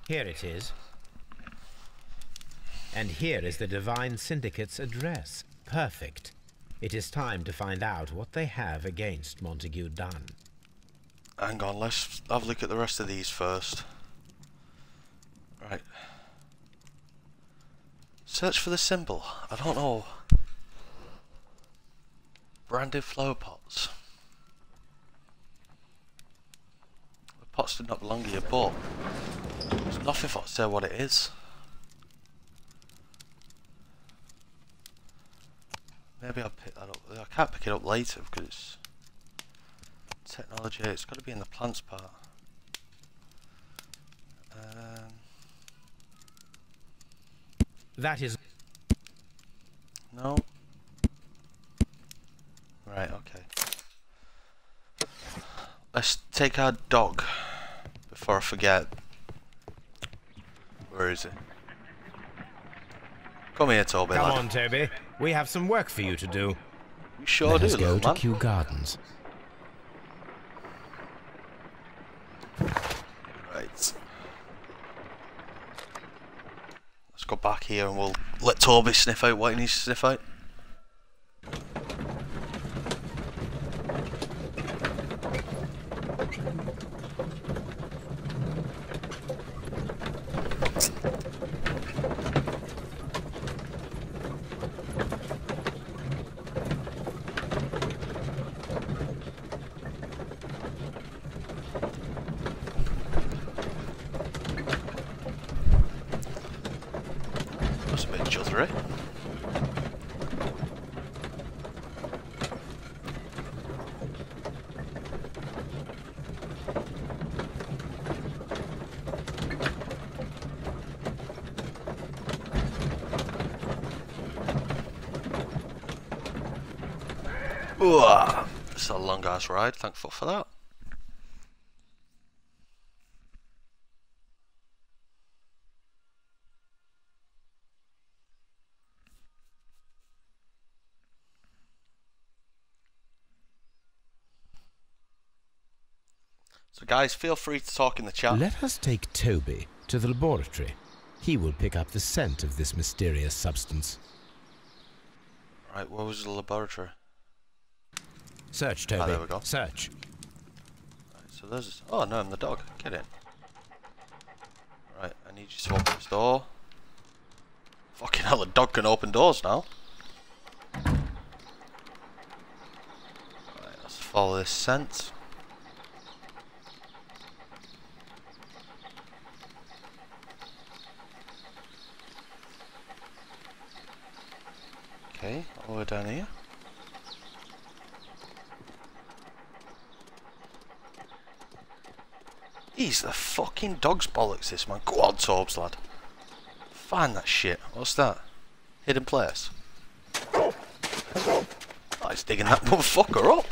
Here it is. And here is the Divine Syndicate's address. Perfect. It is time to find out what they have against Montague Dunn. Hang on, let's have a look at the rest of these first. Right. Search for the symbol. I don't know. Branded flower pots. The pots did not belong to you, but there's nothing for it to say what it is. Maybe I'll pick that up. I can't pick it up later because it's technology. It's got to be in the plants part. That is... No. Right, okay. Let's take our dog before I forget. Where is it? Come here, Toby. Come lad. on, Toby. We have some work for you to do. You sure Let do, us go little to man. Kew Gardens. Right. Let's go back here and we'll let Toby sniff out what he needs to sniff out. That's a bit juddery. Ooh, it's a long ass ride, thankful for that. So guys, feel free to talk in the chat. Let us take Toby to the laboratory. He will pick up the scent of this mysterious substance. Right, where was the laboratory? Search, Toby. Ah, there we go. Search. Right, so there's... Oh no, I'm the dog. Get in. Right, I need you to open this door. Fucking hell, the dog can open doors now. Right, let's follow this scent. Okay, all the way down here. He's the fucking dog's bollocks, this man. Go on, Torbs, lad. Find that shit. What's that? Hidden place. Oh, he's digging that motherfucker up.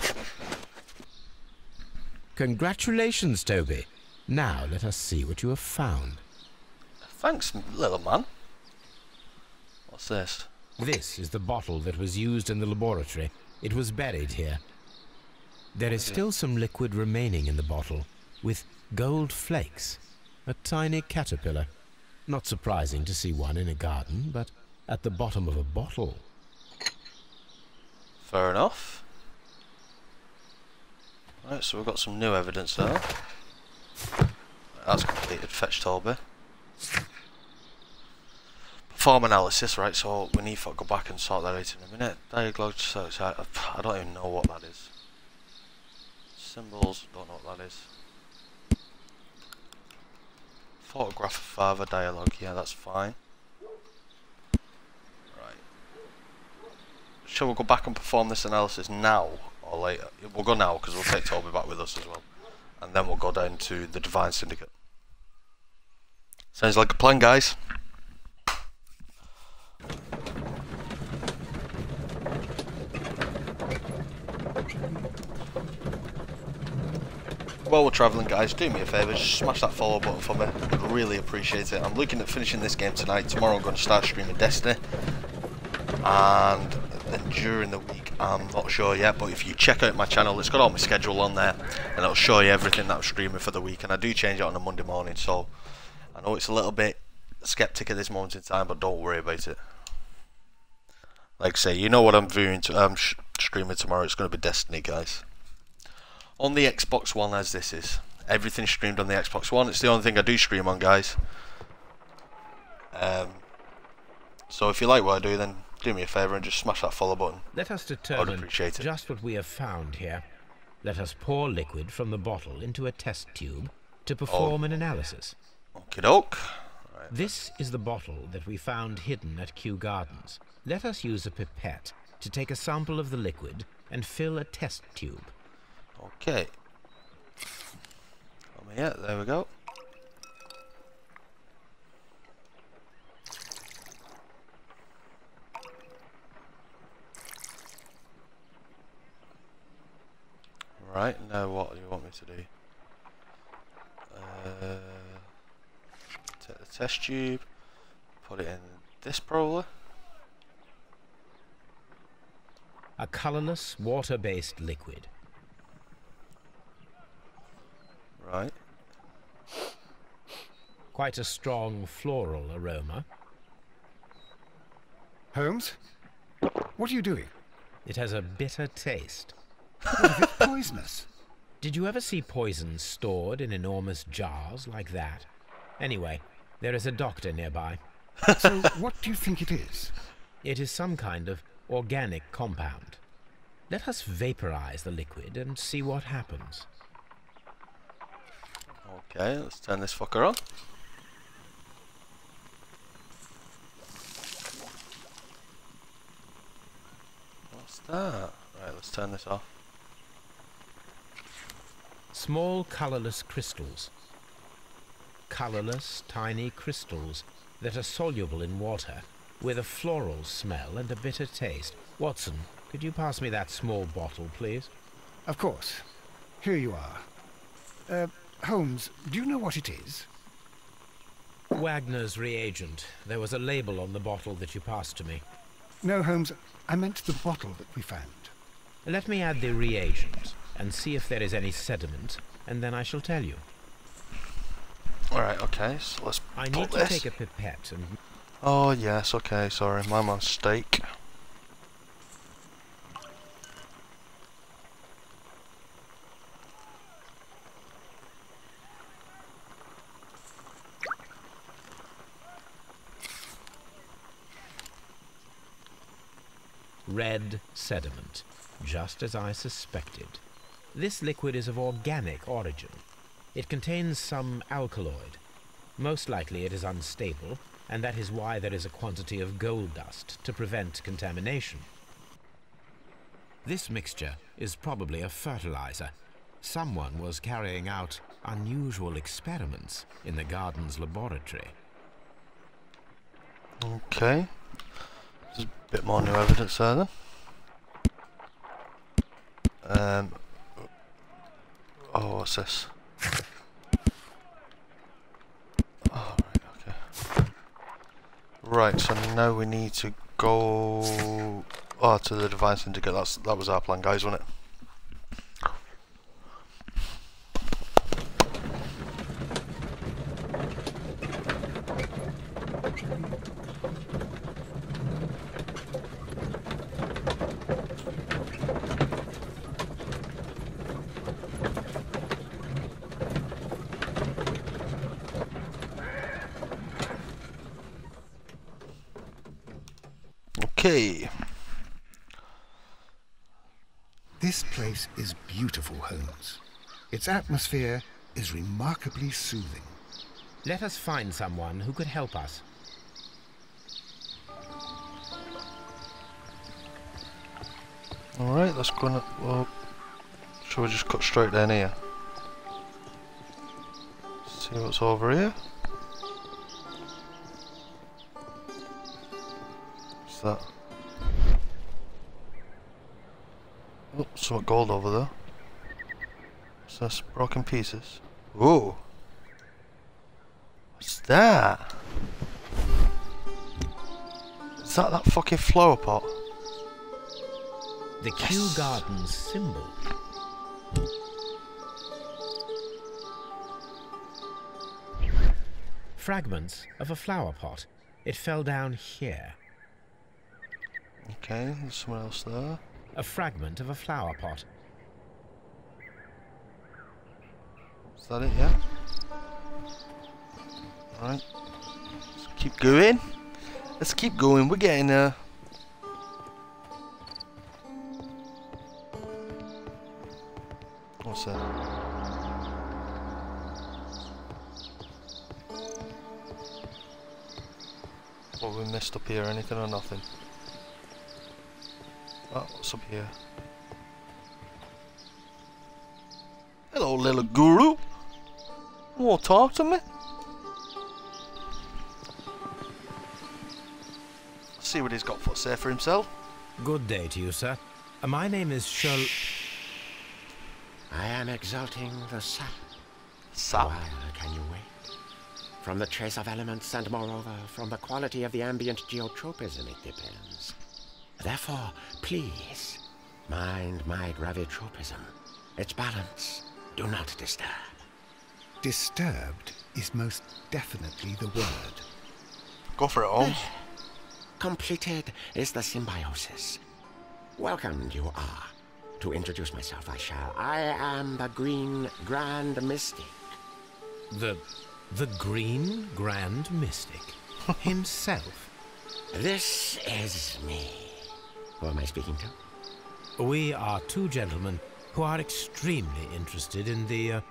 Congratulations, Toby. Now let us see what you have found. Thanks, little man. What's this? This is the bottle that was used in the laboratory. It was buried here. There is still some liquid remaining in the bottle, with gold flakes. A tiny caterpillar. Not surprising to see one in a garden, but at the bottom of a bottle. Fair enough. Right, so we've got some new evidence now. That's completed. Fetch Toby. Perform analysis, right, so we need to go back and sort that out in a minute. Diagnosis, I don't even know what that is. Symbols, don't know what that is. Photograph of father, dialogue, yeah, that's fine. Right. Shall we go back and perform this analysis now or later? We'll go now because we'll take Toby back with us as well. And then we'll go down to the Divine Syndicate. Sounds like a plan, guys. While we're travelling, guys, do me a favour, just smash that follow button for me. I'd really appreciate it. I'm looking at finishing this game tonight. Tomorrow I'm going to start streaming Destiny. And then during the week I'm not sure yet, but if you check out my channel, it's got all my schedule on there, and it'll show you everything that I'm streaming for the week. And I do change it on a Monday morning, so I know it's a little bit skeptic at this moment in time, but don't worry about it. Like I say, you know what I'm viewing streaming tomorrow. It's going to be Destiny, guys. On the Xbox One, as this is. Everything's streamed on the Xbox One. It's the only thing I do stream on, guys. So if you like what I do, then do me a favour and just smash that follow button. Let us I'd determine appreciate it. just what we have found here. Let us pour liquid from the bottle into a test tube to perform an analysis. Okie doke. Right. This is the bottle that we found hidden at Kew Gardens. Let us use a pipette to take a sample of the liquid and fill a test tube. Okay. Yeah, there we go. Right, now what do you want me to do? Take the test tube, put it in this probably. A colourless, water-based liquid. Right. Quite a strong floral aroma. Holmes? What are you doing? It has a bitter taste. What if it's poisonous? Did you ever see poison stored in enormous jars like that? Anyway, there is a doctor nearby. So, what do you think it is? It is some kind of organic compound. Let us vaporize the liquid and see what happens. Okay, let's turn this fucker on. What's that? Right, let's turn this off. Small colourless crystals. Colourless, tiny crystals that are soluble in water, with a floral smell and a bitter taste. Watson, could you pass me that small bottle, please? Of course. Here you are. Holmes, do you know what it is? Wagner's reagent. There was a label on the bottle that you passed to me. No, Holmes, I meant the bottle that we found. Let me add the reagent and see if there is any sediment, and then I shall tell you. Alright, okay, so let's I put need to this. take a pipette and... Oh yes, okay, sorry, my mistake. Red sediment, just as I suspected. This liquid is of organic origin. It contains some alkaloid. Most likely it is unstable, and that is why there is a quantity of gold dust to prevent contamination. This mixture is probably a fertilizer. Someone was carrying out unusual experiments in the garden's laboratory. Okay. There's a bit more new evidence there then. Oh, what's this? Oh, right, okay. Right, so now we need to go to the device and to get that was our plan, guys, wasn't it? Okay. This place is beautiful, Holmes. Its atmosphere is remarkably soothing. Let us find someone who could help us. Alright, let's go. Well, shall we just cut straight down here? See what's over here. What's that? Oh, some gold over there. What's this? Broken pieces. Ooh. What's that? Is that fucking flower pot? The Kew Gardens symbol. Fragments of a flower pot. It fell down here. Okay, there's someone else there. A fragment of a flower pot. Is that it, yeah? Alright. Let's keep going. Let's keep going. We're getting there. What's that? What we missed up here? Anything or nothing? Oh, what's up here? Hello, little guru. Want to talk to me? Let's see what he's got to say for himself. Good day to you, sir. My name is Sherlock. I am exalting the sap. Sap? While can you wait? From the trace of elements and moreover from the quality of the ambient geotropism it depends. Therefore, please, mind my gravitropism. Its balance, do not disturb. Disturbed is most definitely the word. Go for it, Holmes. Completed is the symbiosis. Welcome you are. To introduce myself, I am the Green Grand Mystic. The Green Grand Mystic himself. This is me. Who am I speaking to? We are two gentlemen who are extremely interested in the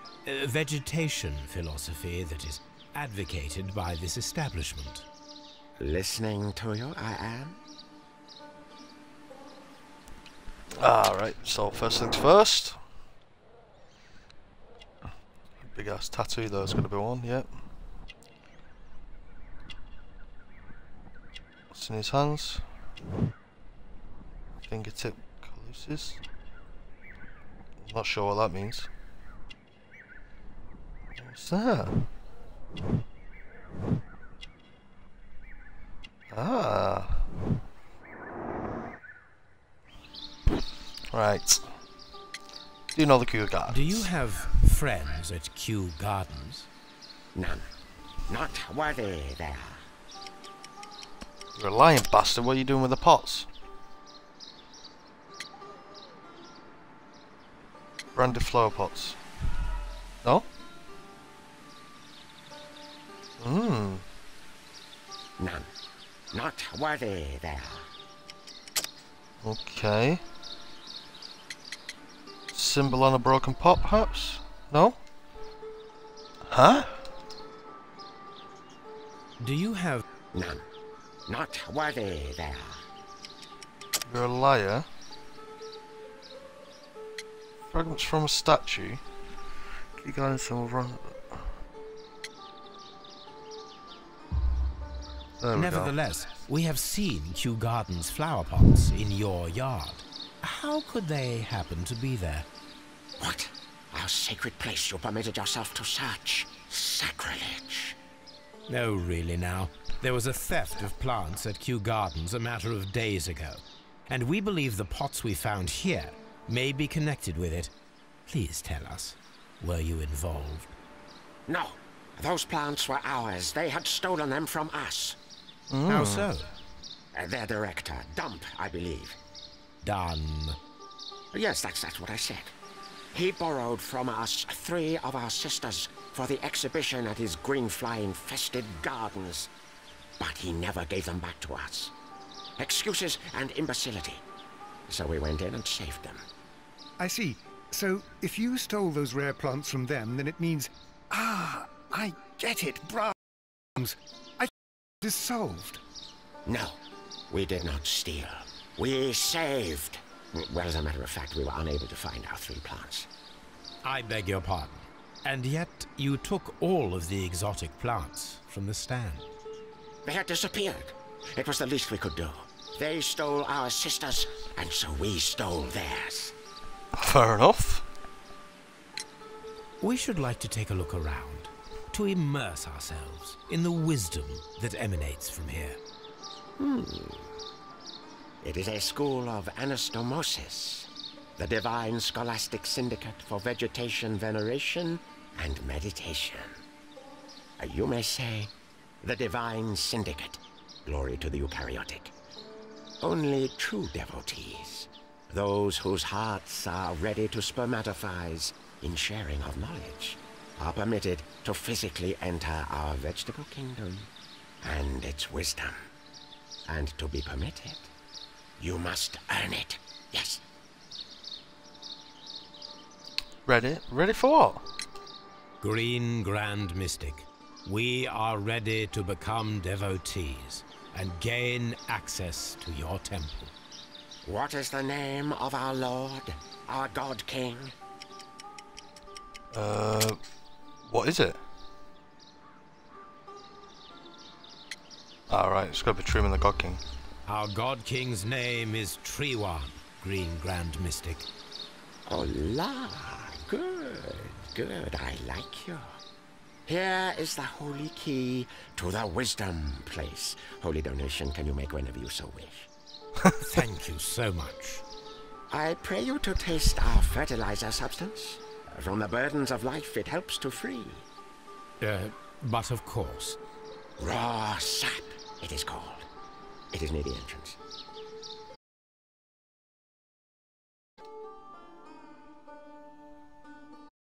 vegetation philosophy that is advocated by this establishment. Listening to you, I am. Alright, so first things first. Big ass tattoo, there's going to be one, yep. What's in his hands? Fingertip colluses. Not sure what that means. What's that? Ah. Right. Do you know the Kew Gardens? Do you have friends at Kew Gardens? None. Not worthy there. You're a lying bastard. What are you doing with the pots? Branded flower pots. No? None. Not worthy there. Okay. Symbol on a broken pot, perhaps? No? Huh? Do you have... None. Not worthy there. You're a liar. Fragments from a statue. Kew Gardens symbol wrong. There we Nevertheless, we have seen Kew Gardens flower pots in your yard. How could they happen to be there? What? Our sacred place you permitted yourself to search. Sacrilege. No, really now. There was a theft of plants at Kew Gardens a matter of days ago, and we believe the pots we found here may be connected with it. Please tell us, were you involved? No. Those plants were ours. They had stolen them from us. How so? Their director, Dump, I believe. Done. Yes, that's what I said. He borrowed from us 3 of our sisters for the exhibition at his green fly-infested gardens. But he never gave them back to us. Excuses and imbecility. So we went in and saved them. I see. So, if you stole those rare plants from them, then it means... Ah, I get it, Brahms. I it is solved. No, we did not steal. We saved. Well, as a matter of fact, we were unable to find our 3 plants. I beg your pardon. And yet, you took all of the exotic plants from the stand. They had disappeared. It was the least we could do. They stole our sisters, and so we stole theirs. Fair enough. We should like to take a look around, to immerse ourselves in the wisdom that emanates from here. It is a school of anastomosis, the divine scholastic syndicate for vegetation veneration and meditation. You may say, the divine syndicate, glory to the eukaryotic. Only true devotees, those whose hearts are ready to spermatophize in sharing of knowledge, are permitted to physically enter our vegetable kingdom and its wisdom. And to be permitted, you must earn it. Yes. Ready? Ready for what? Green Grand Mystic, we are ready to become devotees and gain access to your temple. What is the name of our Lord, our God King? What is it? Alright, it's gotta be Truman the God King. Our God King's name is Triwan, Green Grand Mystic. Oh la, good, good, I like you. Here is the holy key to the wisdom place. Holy donation can you make whenever you so wish. Thank you so much. I pray you to taste our fertilizer substance. From the burdens of life it helps to free. But of course. Raw sap, it is called. It is near the entrance.